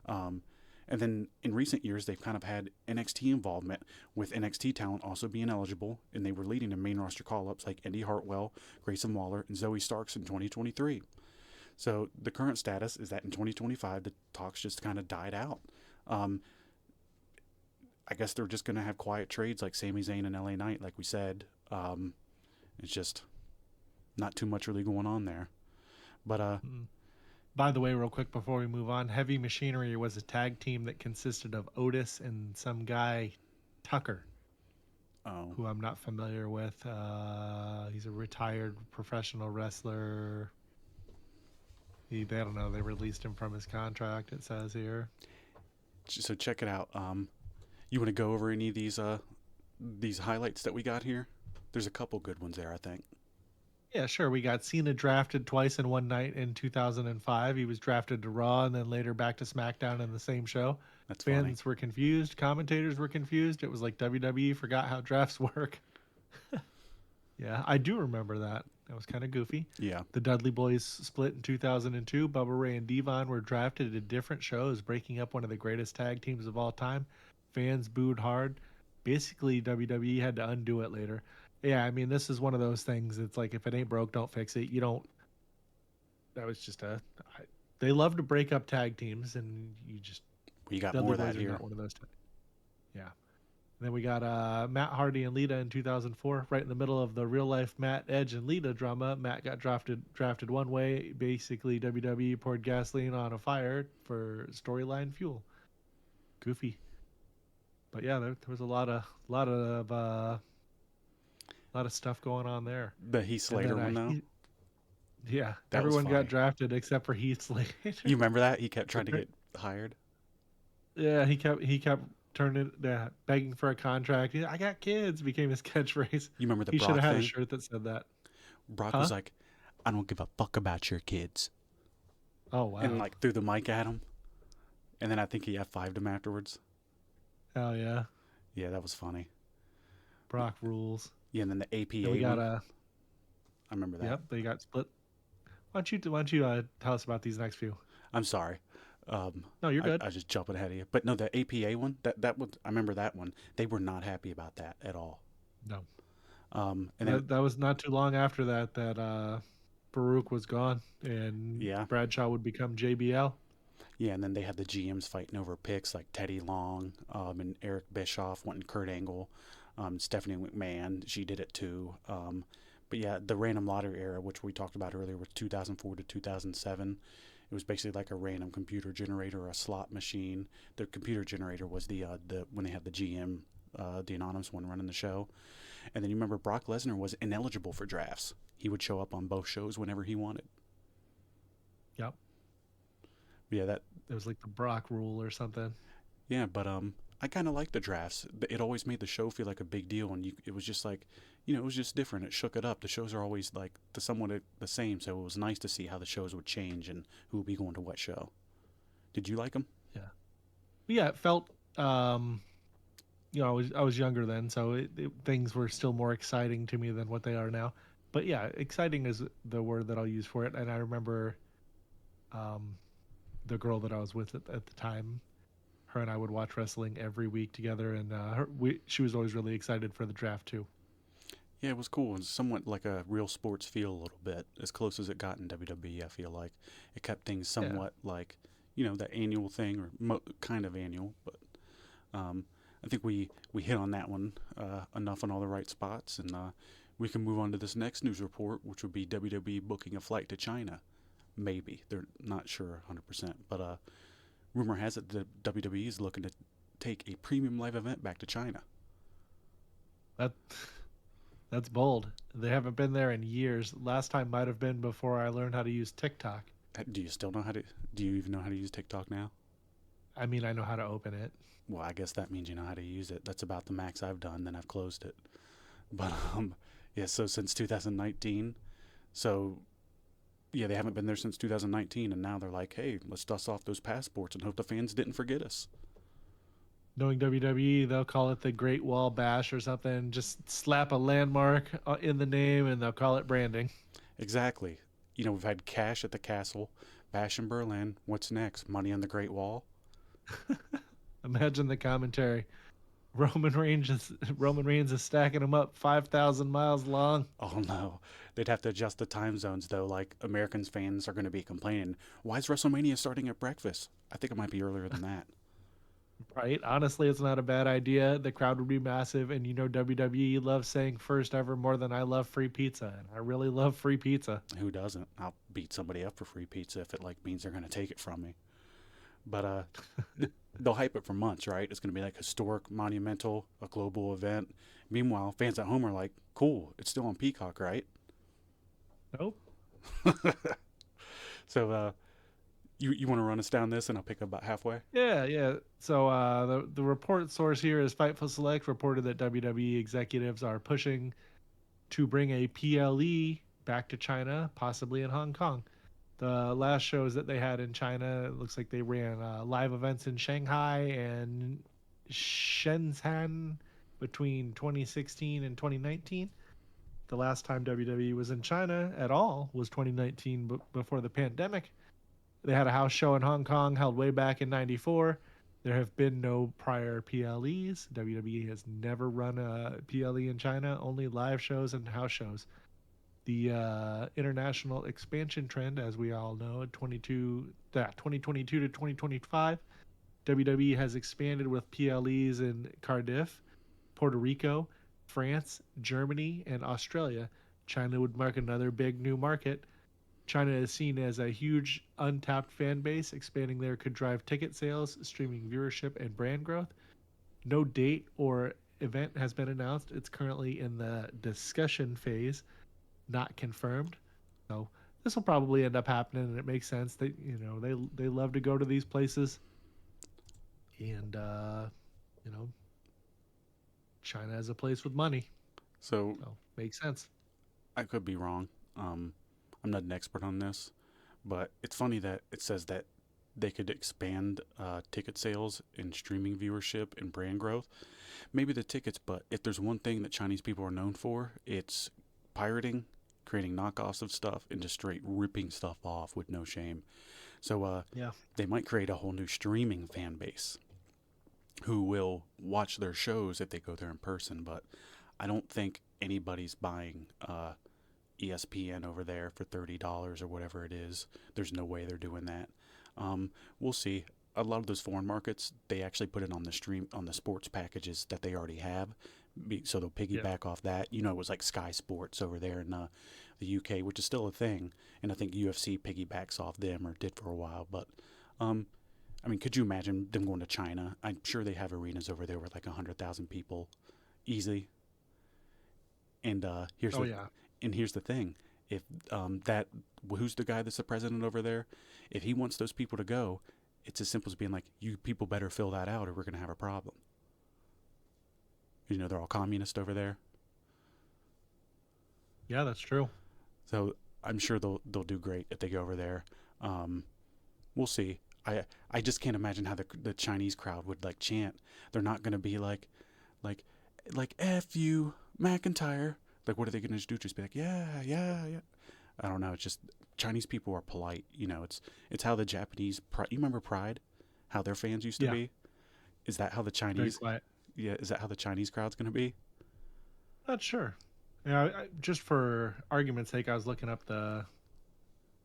Um, and then in recent years, they've kind of had NXT involvement with NXT talent also being eligible, and they were leading in main roster call-ups like Indy Hartwell, Grayson Waller, and Zoe Starks in 2023. So the current status is that in 2025, the talks just kind of died out. Um, I guess they're just going to have quiet trades like Sami Zayn and LA Knight, like we said. It's just not too much really going on there. But mm. By the way, real quick before we move on, Heavy Machinery was a tag team that consisted of Otis and some guy, Tucker, oh, who I'm not familiar with. He's a retired professional wrestler. They don't know. They released him from his contract, it says here. so check it out. You want to go over any of these highlights that we got here? There's a couple good ones there, I think. Yeah, sure. We got Cena drafted twice in one night in 2005. He was drafted to Raw and then later back to SmackDown in the same show. That's funny. Fans were confused. Commentators were confused. It was like WWE forgot how drafts work. Yeah, I do remember that. That was kind of goofy. Yeah. The Dudley Boys split in 2002. Bubba Ray and Devon were drafted to different shows, breaking up one of the greatest tag teams of all time. Fans booed hard. Basically, WWE had to undo it later. Yeah, I mean, this is one of those things. It's like if it ain't broke, don't fix it. You don't. That was just they love to break up tag teams, and you just We got Dudley more of Boys that are here. not one of those. Yeah. And then we got Matt Hardy and Lita in 2004, right in the middle of the real life Matt, Edge, and Lita drama. Matt got drafted one way. Basically, WWE poured gasoline on a fire for storyline fuel. Goofy, but yeah, there was a lot of stuff going on there. The Heath And Slater then one, though. yeah, That was everyone got funny. drafted except for Heath Slater. You remember that? He kept trying to get hired. Yeah, he kept turning begging for a contract. I got kids became his catchphrase. You remember the He should Brock have had a thing? shirt that said that. Brock Huh? was like, "I don't give a fuck about your kids," Oh wow. and like threw the mic at him. And then I think he F5'd him afterwards. Oh yeah. Yeah, that was funny. Brock rules. Yeah, and then the APA Then we got one. I remember that. yep, they got split. Why don't you tell us about these next few? I'm sorry. No, you're good. I was just jumping ahead of you. But no, the APA one, that was, I remember that one. They were not happy about that at all. No. And then That was not too long after that Baruch was gone and yeah, Bradshaw would become JBL. yeah, and then they had the GMs fighting over picks like Teddy Long, and Eric Bischoff wanting Kurt Angle, Stephanie McMahon, she did it too. But yeah, the random lottery era, which we talked about earlier, was 2004 to 2007. It was basically like a random computer generator or a slot machine. The computer generator was the when they had the GM, the anonymous one running the show. And then you remember Brock Lesnar was ineligible for drafts. He would show up on both shows whenever he wanted. Yep. Yeah, that. It was like the Brock rule or something. Yeah, but I kind of like the drafts. It always made the show feel like a big deal, and it was just like, it was just different. It shook it up. The shows are always like somewhat the same, so it was nice to see how the shows would change and who would be going to what show. Did you like them? Yeah. But yeah, it felt I was younger then, so things were still more exciting to me than what they are now. But yeah, exciting is the word that I'll use for it. And I remember the girl that I was with at the time, her and I would watch wrestling every week together, and she was always really excited for the draft too. Yeah, it was cool. It was somewhat like a real sports feel a little bit, as close as it got in WWE. I feel like it kept things somewhat like, the annual thing or kind of annual. But I think we hit on that one enough on all the right spots, and we can move on to this next news report, which would be WWE booking a flight to China. Maybe. They're not sure 100%, but rumor has it that WWE is looking to take a premium live event back to China. That's bold. They haven't been there in years. Last time might have been before I learned how to use TikTok. Do you still know how to? Do you even know how to use TikTok now? I mean, I know how to open it. Well, I guess that means you know how to use it. That's about the max I've done. Then I've closed it. But yeah. So since 2019, so yeah, they haven't been there since 2019, and now they're like, hey, let's dust off those passports and hope the fans didn't forget us. Knowing WWE, they'll call it the Great Wall Bash or something. Just slap a landmark in the name, and they'll call it branding. Exactly. You know, we've had Cash at the Castle, Bash in Berlin. What's next? Money on the Great Wall. Imagine the commentary. Roman Reigns is stacking them up 5,000 miles long. Oh no, they'd have to adjust the time zones though. Like Americans fans are going to be complaining, why is WrestleMania starting at breakfast? I think it might be earlier than that. Right? Honestly, it's not a bad idea. The crowd would be massive, and WWE loves saying first ever more than I love free pizza, and I really love free pizza. Who doesn't? I'll beat somebody up for free pizza if it like means they're going to take it from me. But they'll hype it for months, right? It's going to be like historic, monumental, a global event. Meanwhile, fans at home are like, cool, it's still on Peacock, right? Nope. So you want to run us down this and I'll pick up about halfway? Yeah. So the report source here is Fightful Select reported that WWE executives are pushing to bring a PLE back to China, possibly in Hong Kong. The last shows that they had in China, it looks like they ran live events in Shanghai and Shenzhen between 2016 and 2019. The last time WWE was in China at all was 2019, before the pandemic. They had a house show in Hong Kong held way back in '94. There have been no prior PLEs. WWE has never run a PLE in China, only live shows and house shows. The international expansion trend, as we all know, 2022 to 2025, WWE has expanded with PLEs in Cardiff, Puerto Rico, France, Germany, and Australia. China would mark another big new market. China is seen as a huge untapped fan base. Expanding there could drive ticket sales, streaming viewership, and brand growth. No date or event has been announced. It's currently in the discussion phase, not confirmed. So this will probably end up happening, and it makes sense that they love to go to these places, and China is a place with money, So so makes sense. I could be wrong. I'm not an expert on this, but it's funny that it says that they could expand ticket sales and streaming viewership and brand growth. Maybe the tickets, but if there's one thing that Chinese people are known for, it's pirating, creating knockoffs of stuff, and just straight ripping stuff off with no shame. So Yeah. they might create a whole new streaming fan base who will watch their shows if they go there in person, but I don't think anybody's buying ESPN over there for $30 or whatever it is. There's no way they're doing that. We'll see. A lot of those foreign markets, they actually put it on the sports packages that they already have, so they'll piggyback off that. You know, it was like Sky Sports over there in the UK, which is still a thing, and I think UFC piggybacks off them or did for a while. But I mean, could you imagine them going to China? I'm sure they have arenas over there with like 100,000 people, easily. And here's the thing: if who's the guy that's the president over there? If he wants those people to go, it's as simple as being like, you people better fill that out, or we're gonna have a problem. You know, they're all communist over there, Yeah, that's true. so I'm sure they'll do great if they go over there. We'll see. I just can't imagine how the Chinese crowd would like chant. They're not gonna be like F you McIntyre. Like, what are they gonna do? Just be like, yeah. I don't know. It's just Chinese people are polite. You know, it's how the Japanese. You remember Pride? How their fans used to Yeah. be. Is that how the Very Chinese? quiet. Yeah. Is that how the Chinese crowd's gonna be? Not sure. Yeah, just for argument's sake, I was looking up the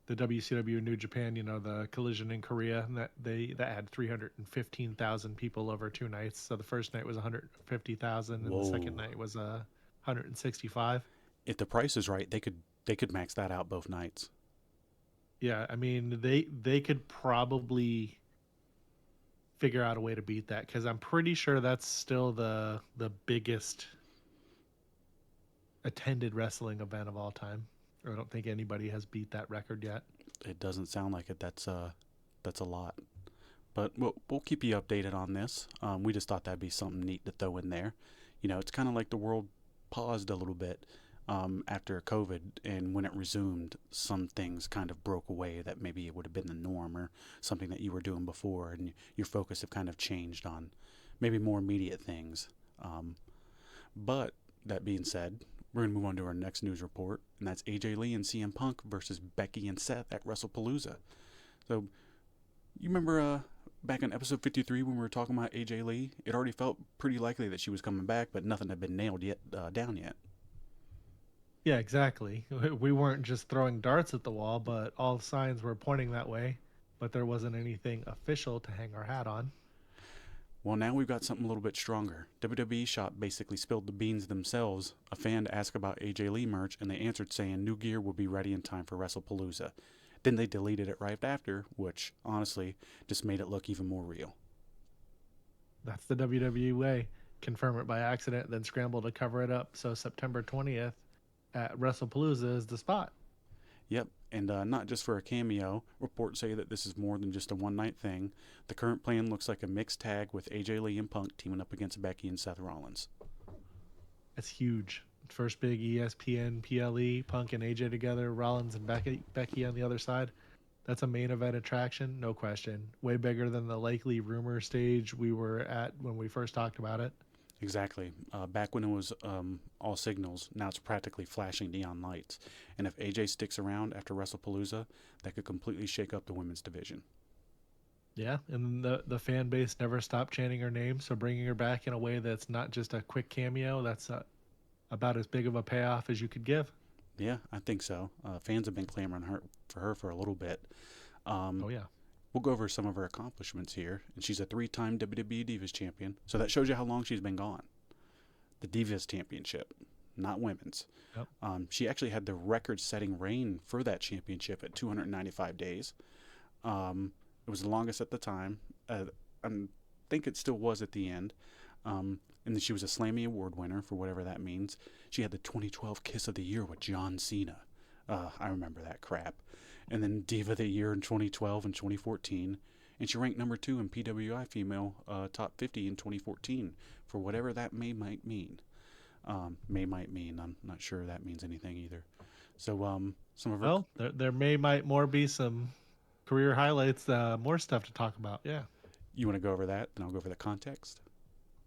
WCW New Japan, the Collision in Korea, and that had 315,000 people over 2 nights. So the first night was 150,000, and the second Whoa. night was 165. If the price is right, they could max that out both nights. Yeah, I mean they could probably figure out a way to beat that, because I'm pretty sure that's still the biggest attended wrestling event of all time. I don't think anybody has beat that record yet. It doesn't sound like it. That's a lot. But we'll keep you updated on this. We just thought that'd be something neat to throw in there. You know, it's kind of like the world paused a little bit after COVID, and when it resumed, some things kind of broke away that maybe it would have been the norm or something that you were doing before, and your focus have kind of changed on maybe more immediate things. But that being said, we're going to move on to our next news report, and that's AJ Lee and CM Punk versus Becky and Seth at Wrestlepalooza. So, you remember back in episode 53 when we were talking about AJ Lee? It already felt pretty likely that she was coming back, but nothing had been nailed down yet. Yeah, exactly. We weren't just throwing darts at the wall, but all signs were pointing that way. But there wasn't anything official to hang our hat on. Well, now we've got something a little bit stronger. WWE Shop basically spilled the beans themselves. A fan asked about AJ Lee merch, and they answered saying new gear will be ready in time for Wrestlepalooza. Then they deleted it right after, which, honestly, just made it look even more real. That's the WWE way. Confirm it by accident, then scramble to cover it up. So September 20th at Wrestlepalooza is the spot. Yep, and not just for a cameo. Reports say that this is more than just a one-night thing. The current plan looks like a mixed tag with AJ Lee and Punk teaming up against Becky and Seth Rollins. That's huge. First big ESPN, PLE, Punk and AJ together, Rollins and Becky on the other side. That's a main event attraction, no question. Way bigger than the likely rumor stage we were at when we first talked about it. Exactly. Back when it was all signals, now it's practically flashing neon lights. And if AJ sticks around after Wrestlepalooza, that could completely shake up the women's division. Yeah, and the fan base never stopped chanting her name, so bringing her back in a way that's not just a quick cameo, that's about as big of a payoff as you could give. Yeah, I think so. Fans have been clamoring for her for a little bit. Oh, yeah. We'll go over some of her accomplishments here. And she's a 3-time WWE Divas Champion. So that shows you how long she's been gone. The Divas Championship, not women's. Yep. She actually had the record-setting reign for that championship at 295 days. It was the longest at the time. I think it still was at the end. And then she was a Slammy Award winner for whatever that means. She had the 2012 Kiss of the Year with John Cena. I remember that crap. And then Diva of the Year in 2012 and 2014. And she ranked number 2 in PWI Female Top 50 in 2014 for whatever that might mean. I'm not sure that means anything either. So some of her... Well, there might more be some career highlights, more stuff to talk about. Yeah. You want to go over that? Then I'll go over the context.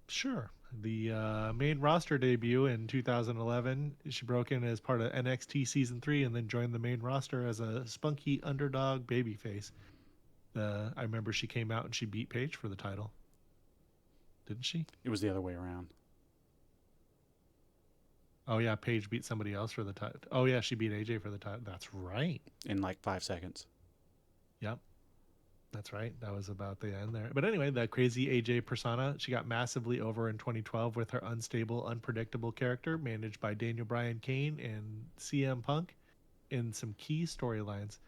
Sure. The main roster debut in 2011, she broke in as part of NXT Season 3 and then joined the main roster as a spunky underdog babyface. I remember she came out and she beat Paige for the title. Didn't she? It was the other way around. Oh, yeah, Paige beat somebody else for the title. Oh, yeah, she beat AJ for the title. That's right. In like 5 seconds. Yep. That's right. That was about the end there. But anyway, the crazy AJ persona, she got massively over in 2012 with her unstable, unpredictable character managed by Daniel Bryan Kane and CM Punk in some key storylines.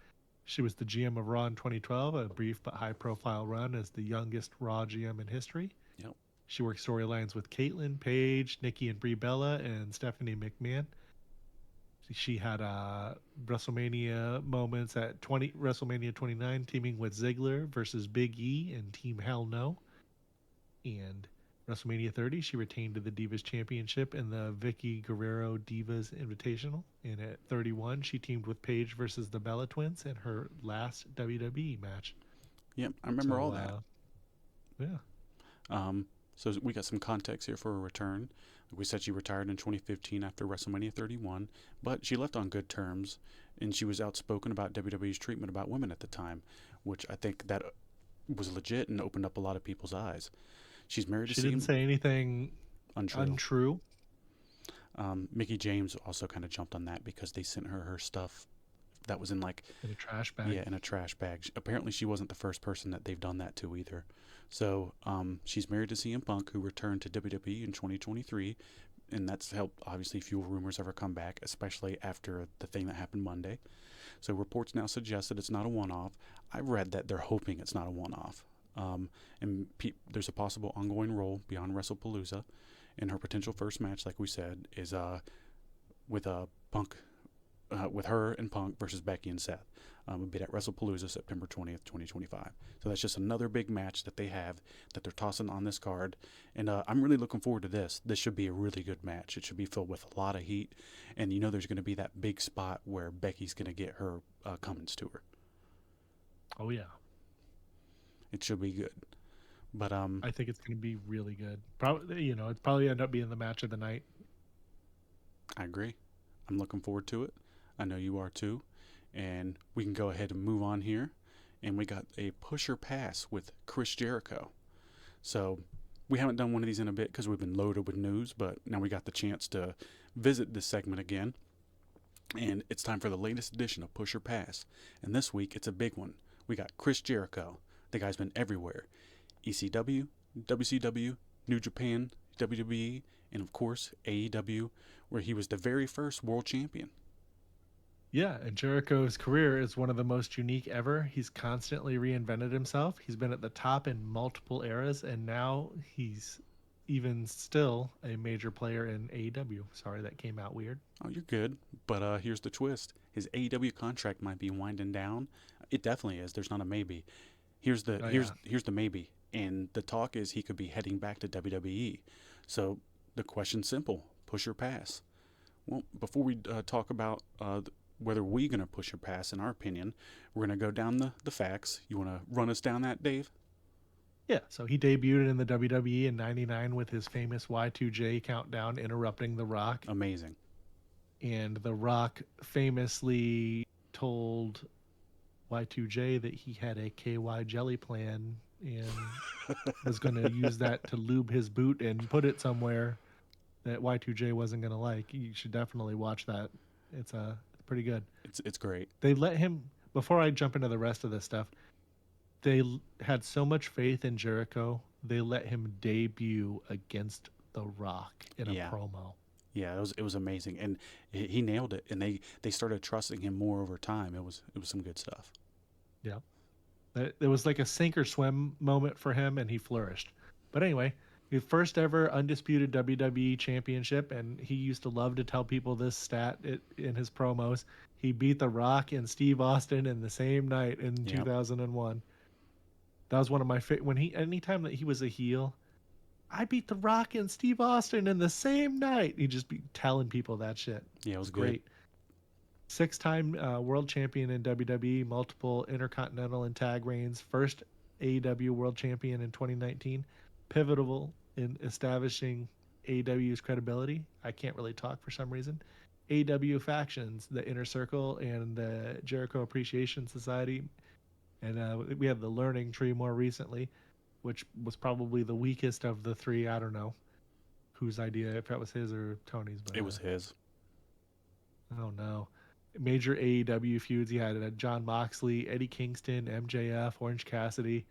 She was the GM of Raw in 2012, a brief but high-profile run as the youngest Raw GM in history. Yep. She worked storylines with Caitlyn, Paige, Nikki and Brie Bella, and Stephanie McMahon. She had WrestleMania moments at WrestleMania 29, teaming with Ziggler versus Big E and Team Hell No. And WrestleMania 30, she retained the Divas Championship in the Vicky Guerrero Divas Invitational. And at 31, she teamed with Paige versus the Bella Twins in her last WWE match. Yep, I remember all that. Yeah. So we got some context here for her return. Like we said, she retired in 2015 after WrestleMania 31, but she left on good terms, and she was outspoken about WWE's treatment about women at the time, which I think that was legit and opened up a lot of people's eyes. She's married to She didn't say anything untrue. Mickie James also kind of jumped on that because they sent her stuff that was in like... In a trash bag. Yeah, in a trash bag. Apparently she wasn't the first person that they've done that to either. So she's married to CM Punk, who returned to WWE in 2023, and that's helped obviously fuel rumors of her comeback, especially after the thing that happened Monday. So reports now suggest that it's not a one-off. I've read that they're hoping it's not a one-off. And there's a possible ongoing role beyond Wrestlepalooza, and her potential first match, like we said, is with Punk with her and Punk versus Becky and Seth. It'll be at Wrestlepalooza September 20th, 2025. So that's just another big match that they have that they're tossing on this card. And I'm really looking forward to this. This should be a really good match. It should be filled with a lot of heat. And you know there's going to be that big spot where Becky's going to get her Cummins to her. Oh, yeah. It should be good. But I think it's going to be really good. Probably, it's probably end up being the match of the night. I agree. I'm looking forward to it. I know you are too. And we can go ahead and move on here. And we got a pusher pass with Chris Jericho. So we haven't done one of these in a bit because we've been loaded with news, but now we got the chance to visit this segment again. And it's time for the latest edition of Pusher Pass. And this week, it's a big one. We got Chris Jericho. The guy's been everywhere. ECW, WCW, New Japan, WWE, and of course, AEW, where he was the very first world champion. Yeah, and Jericho's career is one of the most unique ever. He's constantly reinvented himself. He's been at the top in multiple eras, and now he's even still a major player in AEW. Sorry, that came out weird. Oh, you're good. But here's the twist. His AEW contract might be winding down. It definitely is. There's not a maybe. Here's the maybe. And the talk is he could be heading back to WWE. So the question's simple. Push or pass? Well, before we talk about whether we're going to push or pass, in our opinion, we're going to go down the facts. You want to run us down that, Dave? Yeah, so he debuted in the WWE in '99 with his famous Y2J countdown, interrupting The Rock. Amazing. And The Rock famously told Y2J that he had a KY jelly plan and was going to use that to lube his boot and put it somewhere that Y2J wasn't going to like. You should definitely watch that. It's pretty good. It's great. They let him, before I jump into the rest of this stuff, they had so much faith in Jericho, they let him debut against The Rock in a promo. Yeah, it was amazing, and he nailed it. And they started trusting him more over time. It was some good stuff. Yeah, it was like a sink or swim moment for him, and he flourished. But anyway, his first ever undisputed WWE championship, and he used to love to tell people this stat in his promos. He beat The Rock and Steve Austin in the same night in 2001. That was one of my favorite. Anytime that he was a heel, I beat The Rock and Steve Austin in the same night. He'd just be telling people that shit. Yeah, it was great. 6-time world champion in WWE, multiple intercontinental and tag reigns, first AEW world champion in 2019, pivotal in establishing AEW's credibility. I can't really talk for some reason. AEW factions, the Inner Circle and the Jericho Appreciation Society. And we have the Learning Tree more recently, which was probably the weakest of the three. I don't know whose idea, if that was his or Tony's. But it was his. Oh, no. Major AEW feuds. He had John Moxley, Eddie Kingston, MJF, Orange Cassidy.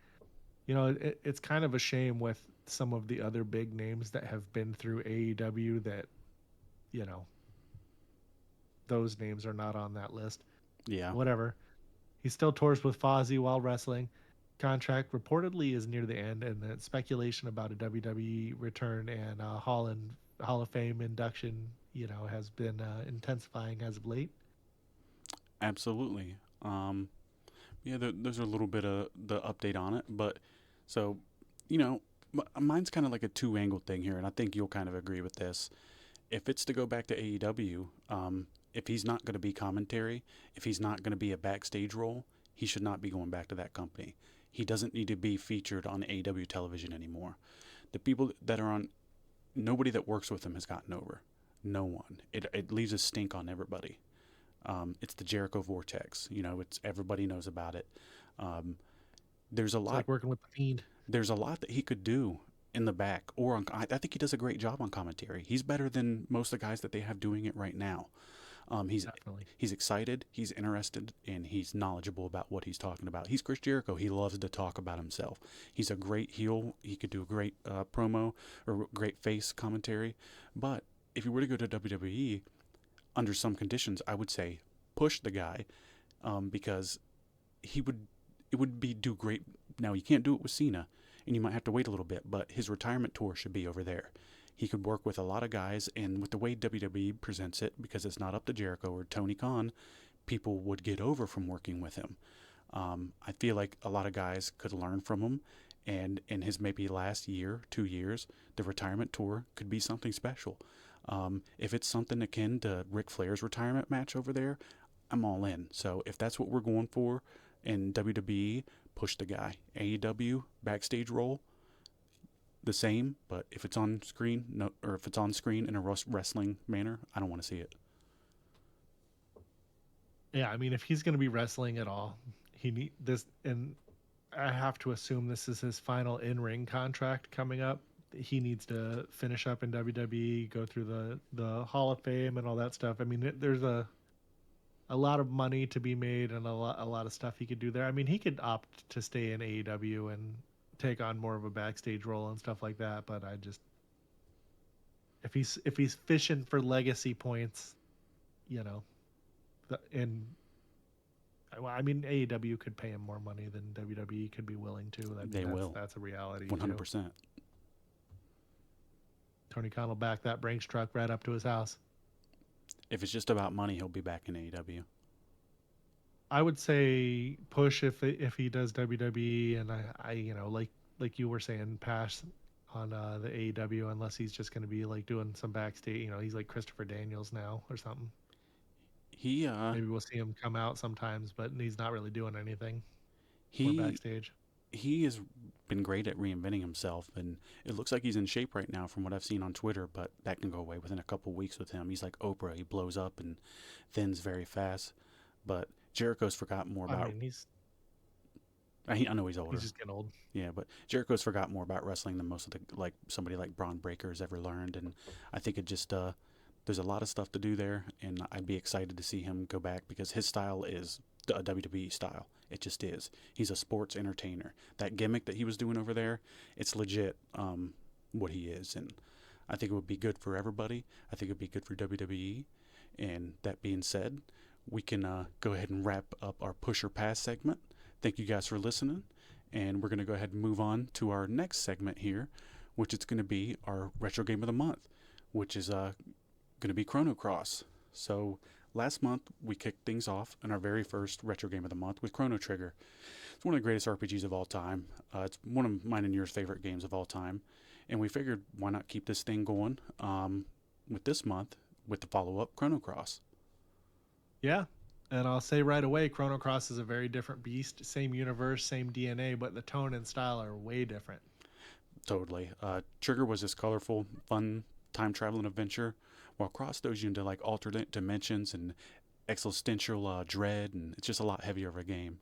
It's kind of a shame with some of the other big names that have been through AEW that, those names are not on that list. Yeah. Whatever. He still tours with Fozzy while wrestling. Contract reportedly is near the end, and the speculation about a WWE return and Hall of Fame induction, has been intensifying as of late. Absolutely. There's a little bit of the update on it, but so, mine's kind of like a two-angled thing here, and I think you'll kind of agree with this. If it's to go back to AEW, if he's not going to be commentary, if he's not going to be a backstage role, he should not be going back to that company. He doesn't need to be featured on AEW television anymore. The people that are on, nobody that works with him has gotten over. No one. It leaves a stink on everybody. It's the Jericho Vortex. It's everybody knows about it. There's a lot. Like working with the Fiend. There's a lot that he could do in the back, or on. I think he does a great job on commentary. He's better than most of the guys that they have doing it right now. He's excited, he's interested, and he's knowledgeable about what he's talking about. He's Chris Jericho. He loves to talk about himself. He's a great heel. He could do a great promo or great face commentary. But if you were to go to WWE, under some conditions, I would say push the guy because it would do great. Now, you can't do it with Cena, and you might have to wait a little bit, but his retirement tour should be over there. he could work with a lot of guys, and with the way WWE presents it, because it's not up to Jericho or Tony Khan, people would get over from working with him. I feel like a lot of guys could learn from him, and in his maybe last year, 2 years, the retirement tour could be something special. If it's something akin to Ric Flair's retirement match over there, I'm all in. So if that's what we're going for in WWE, push the guy. AEW, backstage role, the same, but if it's on screen, no, or if it's on screen in a wrestling manner, I don't want to see it. Yeah, I mean, if he's going to be wrestling at all, he need this, and I have to assume this is his final in-ring contract coming up. He needs to finish up in WWE, go through the Hall of Fame and all that stuff. I mean, there's a lot of money to be made and a lot of stuff he could do there. I mean, he could opt to stay in AEW and take on more of a backstage role and stuff like that. But I just, if he's fishing for legacy points, you know, and I mean, AEW could pay him more money than WWE could be willing to. I mean, They will. That's a reality. 100%. Tony Khan will back that Brinks truck right up to his house. If it's just about money, he'll be back in AEW. I would say push if he does WWE, and I you know, like you were saying, pass on the AEW unless he's just going to be like doing some backstage. You know, he's like Christopher Daniels now or something. Maybe we'll see him come out sometimes, but he's not really doing anything. Backstage. He has been great at reinventing himself, and it looks like he's in shape right now from what I've seen on Twitter, but that can go away within a couple weeks with him. He's like Oprah. He blows up and thins very fast. But Jericho's forgotten more about... I know he's older. He's just getting old. Yeah, but Jericho's forgot more about wrestling than most of somebody like Braun Breaker has ever learned, and I think it just... there's a lot of stuff to do there, and I'd be excited to see him go back because his style is a WWE style. It just is. He's a sports entertainer. That gimmick that he was doing over there, it's legit what he is, and I think it would be good for everybody. I think it would be good for WWE, and that being said, we can go ahead and wrap up our Push or Pass segment. Thank you guys for listening, and we're going to go ahead and move on to our next segment here, which is going to be our Retro Game of the Month, which is going to be Chrono Cross. So last month we kicked things off in our very first Retro Game of the Month with Chrono Trigger. It's one of the greatest RPGs of all time. It's one of mine and yours favorite games of all time, and we figured why not keep this thing going with this month with the follow-up Chrono Cross. Yeah, and I'll say right away, Chrono Cross is a very different beast. Same universe, same DNA, but the tone and style are way different. Totally. Trigger was this colorful, fun time-traveling adventure, while Cross throws you into like alternate dimensions and existential dread, and it's just a lot heavier of a game.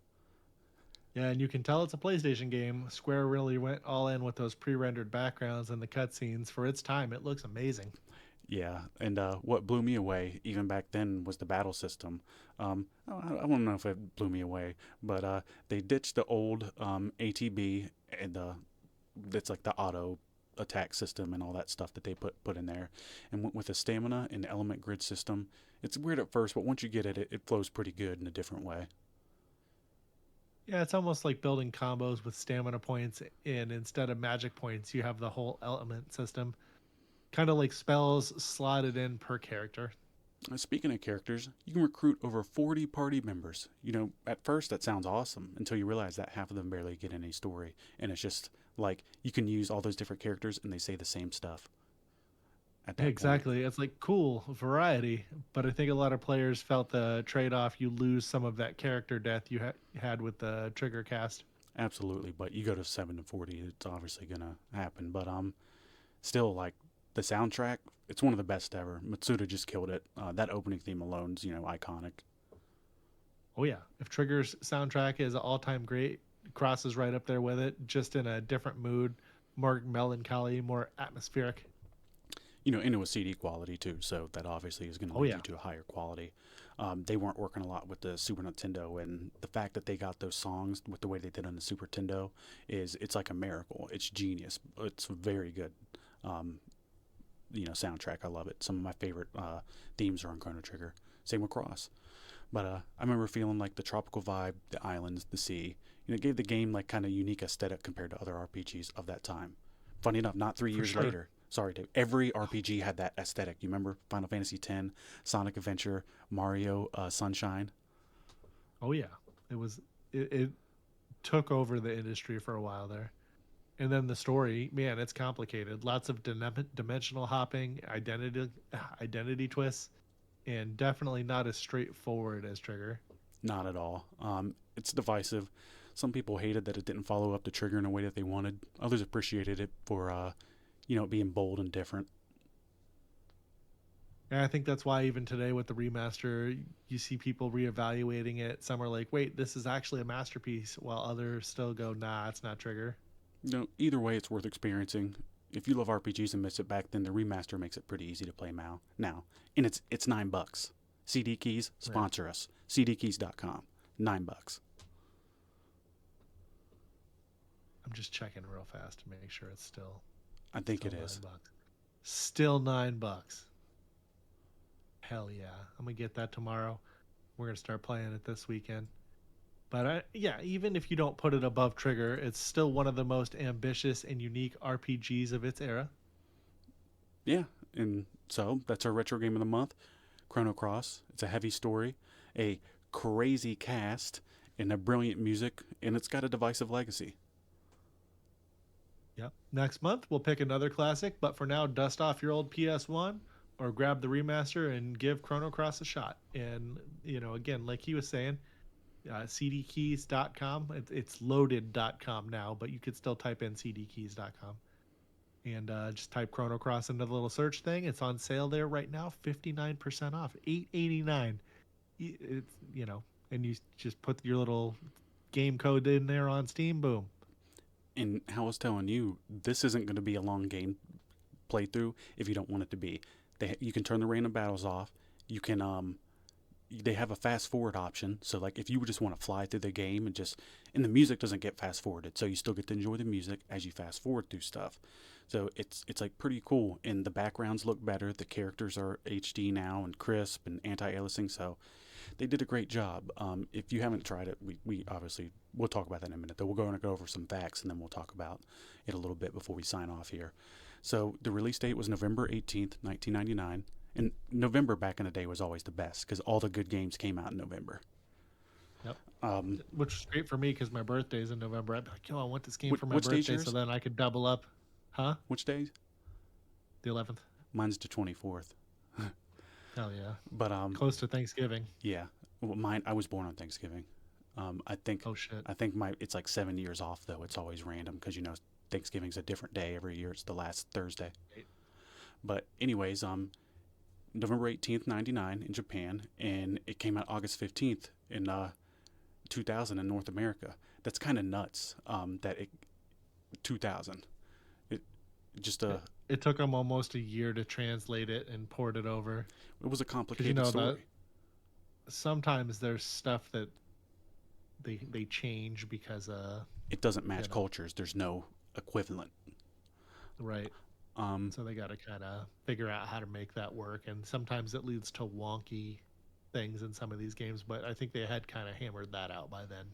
Yeah, and you can tell it's a PlayStation game. Square really went all in with those pre-rendered backgrounds and the cutscenes. For its time, it looks amazing. Yeah, and what blew me away even back then was the battle system. I don't know if it blew me away, but they ditched the old ATB and it's like the auto attack system and all that stuff that they put in there, and went with the stamina and the element grid system. It's weird at first, but once you get it flows pretty good in a different way. Yeah, it's almost like building combos with stamina points, and instead of magic points, you have the whole element system. Kind of like spells slotted in per character. Speaking of characters, you can recruit over 40 party members. You know, at first that sounds awesome until you realize that half of them barely get any story. And it's just like you can use all those different characters and they say the same stuff. Exactly. Point. It's like cool variety. But I think a lot of players felt the trade-off. You lose some of that character depth you had with the trigger cast. Absolutely. But you go to 7 to 40, it's obviously going to happen. But still, like, the soundtrack, it's one of the best ever. Matsuda just killed it. That opening theme alone's, iconic. Oh, yeah. If Trigger's soundtrack is all-time great, Cross is right up there with it, just in a different mood, more melancholy, more atmospheric. And it was CD quality, too, so that obviously is going to lead you to a higher quality. They weren't working a lot with the Super Nintendo, and the fact that they got those songs with the way they did on the Super Nintendo it's like a miracle. It's genius. It's very good. Soundtrack. I love it. Some of my favorite themes are on Chrono Trigger. Same with Cross. But I remember feeling like the tropical vibe, the islands, the sea. It gave the game like kind of unique aesthetic compared to other RPGs of that time. Funny enough, not 3 years later. Sorry, Dave. Every RPG had that aesthetic. You remember Final Fantasy X, Sonic Adventure, Mario, Sunshine? Oh yeah, it took over the industry for a while there. And then the story, man, it's complicated. Lots of dimensional hopping, identity twists, and definitely not as straightforward as Trigger. Not at all. It's divisive. Some people hated that it didn't follow up the Trigger in a way that they wanted. Others appreciated it for, it being bold and different. And I think that's why even today with the remaster, you see people reevaluating it. Some are like, wait, this is actually a masterpiece, while others still go, nah, it's not Trigger. Either way, it's worth experiencing. If you love RPGs and missed it back then, the remaster makes it pretty easy to play now. And it's $9. CD Keys, sponsor Right. us. CDKeys.com. $9. I'm just checking real fast to make sure it's still. I think still it is. $9. Still $9. Hell yeah! I'm gonna get that tomorrow. We're gonna start playing it this weekend. But even if you don't put it above Trigger, it's still one of the most ambitious and unique RPGs of its era. Yeah, and so that's our retro game of the month, Chrono Cross. It's a heavy story, a crazy cast, and a brilliant music, and it's got a divisive legacy. Yep. Next month we'll pick another classic, but for now, dust off your old PS1 or grab the remaster and give Chrono Cross a shot. And again, like he was saying, cdkeys.com. It's loaded.com now, but you could still type in cdkeys.com and just type Chrono Cross into the little search thing. It's on sale there right now, 59% off, $8.89. It's and you just put your little game code in there on Steam. Boom. And how I was telling you, this isn't going to be a long game playthrough if you don't want it to be. You can turn the random battles off. You can they have a fast forward option. So like if you just want to fly through the game and the music doesn't get fast forwarded, so you still get to enjoy the music as you fast forward through stuff. So it's like pretty cool, and the backgrounds look better. The characters are HD now and crisp and anti-aliasing, so they did a great job. If you haven't tried it, we obviously we'll talk about that in a minute. Though we're going to go over some facts and then we'll talk about it a little bit before we sign off here. So the release date was November 18th, 1999. And November back in the day was always the best because all the good games came out in November. Yep. Which was great for me because my birthday's in November. I'd be like, I want this game for my which day's birthday, yours? so then I could double up. Huh? Which day? The 11th. Mine's the 24th. Hell yeah. But close to Thanksgiving. Yeah. Well, I was born on Thanksgiving. I think. Oh shit. I think it's like 7 years off though. It's always random because Thanksgiving's a different day every year. It's the last Thursday. Right. But anyways, November 18th, 99 in Japan, and it came out August 15th in 2000 in North America. That's kind of nuts. 2000. It took them almost a year to translate it and port it over. It was a complicated story. Sometimes there's stuff that they change because it doesn't match cultures. There's no equivalent. Right. So they got to kind of figure out how to make that work, and sometimes it leads to wonky things in some of these games. But I think they had kind of hammered that out by then,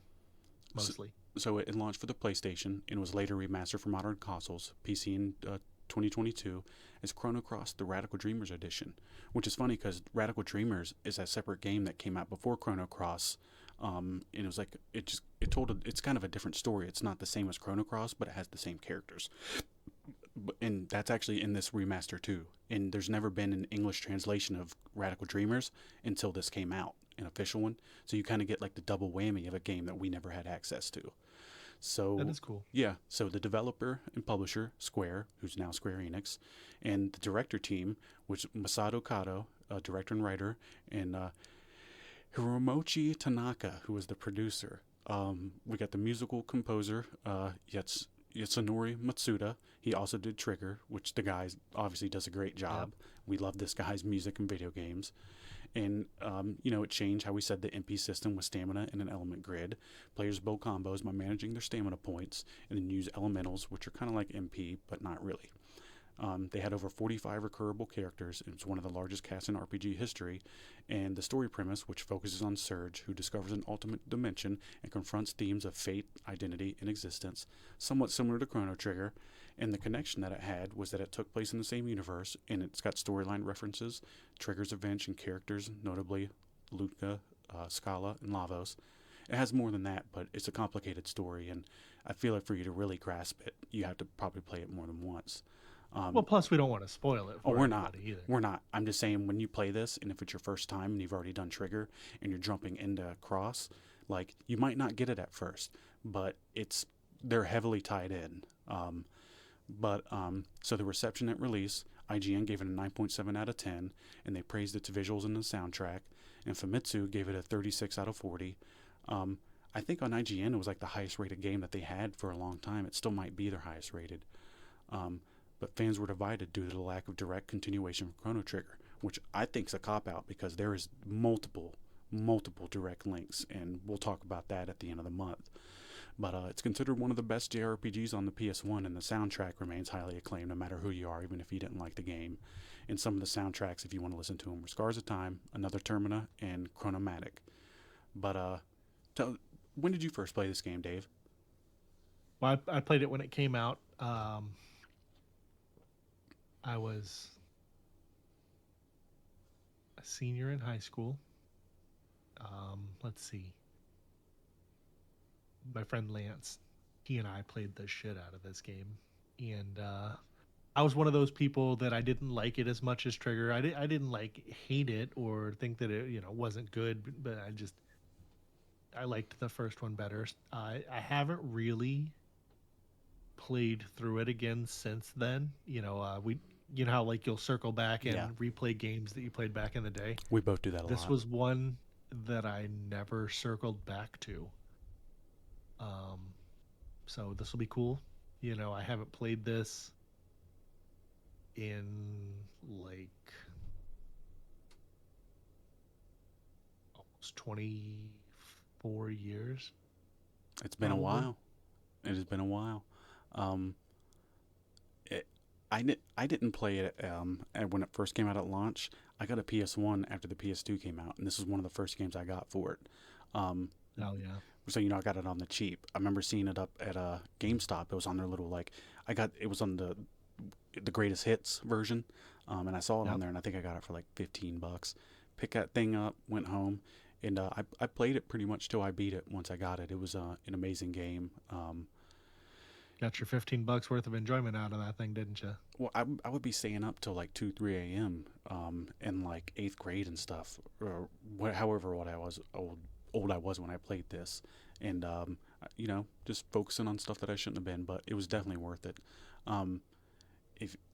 mostly. So it launched for the PlayStation and was later remastered for modern consoles, PC in 2022, as Chrono Cross: The Radical Dreamers Edition, which is funny because Radical Dreamers is a separate game that came out before Chrono Cross. And it was like it's kind of a different story. It's not the same as Chrono Cross, but it has the same characters. And that's actually in this remaster too. And there's never been an English translation of Radical Dreamers until this came out, an official one. So you kind of get like the double whammy of a game that we never had access to. So that is cool. Yeah. So the developer and publisher, Square, who's now Square Enix, and the director team, which Masato Kato, director and writer, and Hiromochi Tanaka, who was the producer. We got the musical composer, Yasunori Matsuda. He also did Trigger, which the guy obviously does a great job. Yep. We love this guy's music and video games. And, it changed how we said the MP system with stamina and an element grid. Players build combos by managing their stamina points and then use elementals, which are kind of like MP, but not really. They had over 45 recurrable characters. It was one of the largest casts in RPG history. And the story premise, which focuses on Surge, who discovers an ultimate dimension and confronts themes of fate, identity, and existence, somewhat similar to Chrono Trigger. And the connection that it had was that it took place in the same universe, and it's got storyline references, Trigger's events, and characters, notably Luca, Scala, and Lavos. It has more than that, but it's a complicated story, and I feel like for you to really grasp it, you have to probably play it more than once. Well, plus we don't want to spoil it for we're not. anybody either. We're not. I'm just saying when you play this, and if it's your first time and you've already done Trigger and you're jumping into Cross, like you might not get it at first, but they're heavily tied in. So the reception at release, IGN gave it a 9.7 out of 10, and they praised its visuals and the soundtrack, and Famitsu gave it a 36 out of 40. I think on IGN it was like the highest rated game that they had for a long time. It still might be their highest rated. But fans were divided due to the lack of direct continuation from Chrono Trigger, which I think is a cop-out because there is multiple direct links, and we'll talk about that at the end of the month. But it's considered one of the best JRPGs on the PS1, and the soundtrack remains highly acclaimed no matter who you are, even if you didn't like the game. And some of the soundtracks, if you want to listen to them, were Scars of Time, Another Termina, and Chronomatic. But when did you first play this game, Dave? Well, I played it when it came out. I was a senior in high school. Let's see. My friend Lance, he and I played the shit out of this game. And I was one of those people that I didn't like it as much as Trigger. I didn't like hate it or think that it wasn't good, but I liked the first one better. I haven't really played through it again since then. You know how like you'll circle back and replay games that you played back in the day. We both do that a lot. This was one that I never circled back to. So this will be cool. I haven't played this in like almost 24 years. It's been a while. It has been a while. I didn't play it when it first came out at launch. I got a PS1 after the PS2 came out, and this was one of the first games I got for it. Oh yeah. So I got it on the cheap. I remember seeing it up at GameStop. It was on their little it was on the greatest hits version, and I saw it on there, and I think I got it for like $15. Picked that thing up, went home, and I played it pretty much till I beat it. Once I got it, it was an amazing game. Got your $15 worth of enjoyment out of that thing, didn't you? Well, I would be staying up till like 2-3 a.m. In like 8th grade and stuff, or however old I was when I played this, and just focusing on stuff that I shouldn't have been, but it was definitely worth it.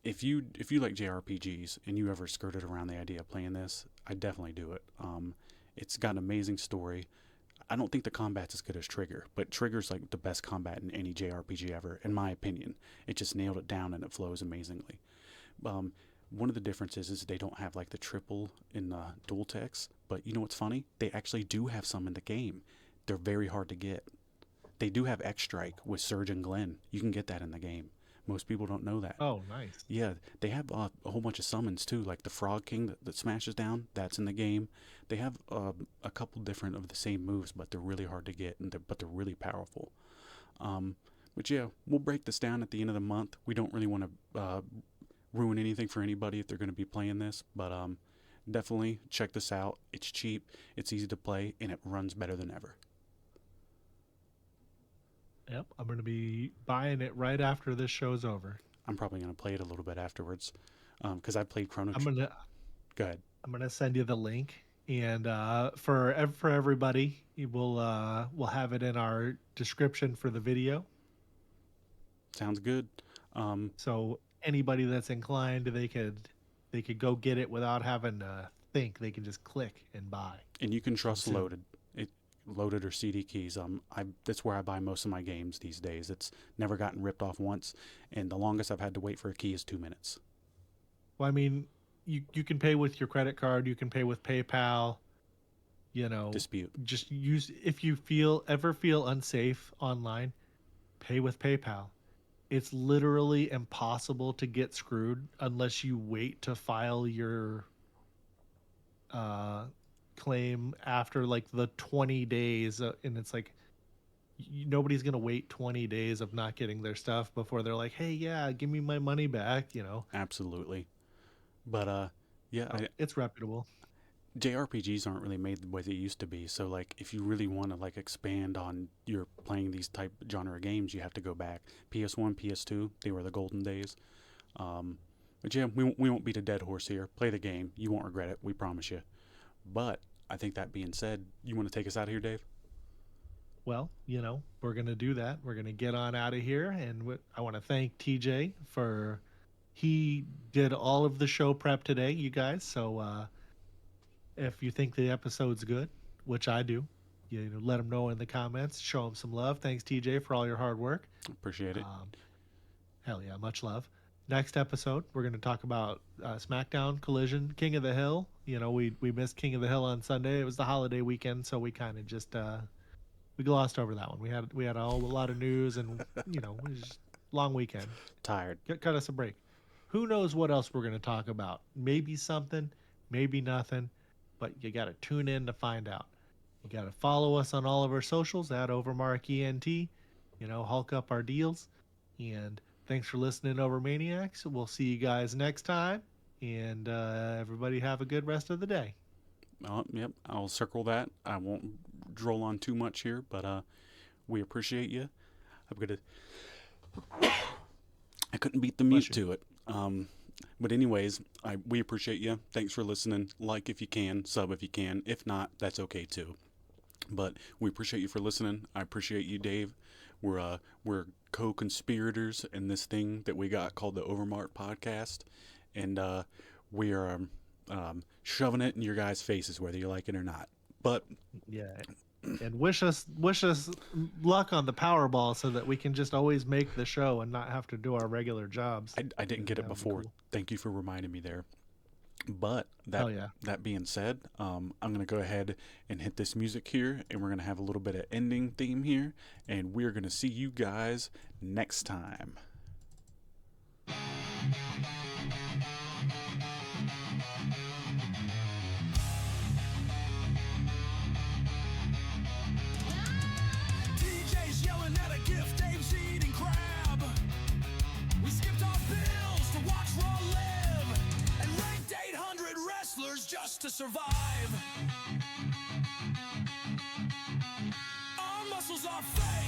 If you like JRPGs and you ever skirted around the idea of playing this, I definitely do it. It's got an amazing story. I don't think the combat's as good as Trigger, but Trigger's like the best combat in any JRPG ever, in my opinion. It just nailed it down and it flows amazingly. One of the differences is they don't have like the triple in the dual text, but you know what's funny? They actually do have some in the game. They're very hard to get. They do have X-Strike with Surge and Glenn. You can get that in the game. Most people don't know that. Oh, nice. Yeah, they have a whole bunch of summons too, like the Frog King that smashes down. That's in the game. They have a couple different of the same moves, but they're really hard to get, but they're really powerful. But yeah, we'll break this down at the end of the month. We don't really want to ruin anything for anybody if they're going to be playing this, but definitely check this out. It's cheap, it's easy to play, and it runs better than ever. Yep, I'm going to be buying it right after this show's over. I'm probably going to play it a little bit afterwards because I played Chrono Trigger. Go ahead. I'm going to send you the link, and for everybody, we'll have it in our description for the video. Sounds good. So anybody that's inclined, they could go get it without having to think. They can just click and buy. And you can trust Loaded or CD keys. That's where I buy most of my games these days. It's never gotten ripped off once, and the longest I've had to wait for a key is 2 minutes. Well, I mean, you can pay with your credit card. You can pay with PayPal. Dispute. Just use if you ever feel unsafe online, pay with PayPal. it's literally impossible to get screwed unless you wait to file your claim after like the 20 days. And it's like, nobody's going to wait 20 days of not getting their stuff before they're like, hey, yeah, give me my money back, you know? Absolutely. But yeah, It's reputable. JRPGs aren't really made the way they used to be. So like, if you really want to like expand on your playing these type genre games, you have to go back. PS1, PS2, they were the golden days. But yeah, we won't beat a dead horse here. Play the game. You won't regret it. We promise you. But I think that being said, you want to take us out of here, Dave? Well, you know, we're going to do that. We're going to get on out of here. And I want to thank TJ for, he did all of the show prep today, you guys. So if you think the episode's good, which I do, you know, let him know in the comments. Show him some love. Thanks, TJ, for all your hard work. Appreciate it. Hell yeah, much love. Next episode, we're going to talk about SmackDown, Collision, King of the Hill. You know, we missed King of the Hill on Sunday. It was the holiday weekend, so we kind of just we glossed over that one. We had a lot of news, and you know, it was just long weekend. Tired. Cut us a break. Who knows what else we're going to talk about? Maybe something, maybe nothing, but you got to tune in to find out. You got to follow us on all of our socials at OverMark ENT. You know, hulk up our deals. And thanks for listening, Overmaniacs. We'll see you guys next time. And everybody have a good rest of the day. Yep, I'll circle that. I won't droll on too much here, but we appreciate you. I'm gonna. I couldn't beat the mute to it. But anyways, we appreciate you. Thanks for listening. Like if you can, sub if you can. If not, that's okay too. But we appreciate you for listening. I appreciate you, Dave. We're co-conspirators in this thing that we got called the OverMark Podcast, and we are shoving it in your guys' faces whether you like it or not. But yeah, and wish us luck on the Powerball so that we can just always make the show and not have to do our regular jobs. I didn't get it before. Cool. Thank you for reminding me there. But that being said, I'm going to go ahead and hit this music here, and we're going to have a little bit of ending theme here, and we're going to see you guys next time. TJ's yelling at a gift, Dave's eating crab. We skipped our bills to watch Raw live and ranked 800 wrestlers just to survive. Our muscles are fake.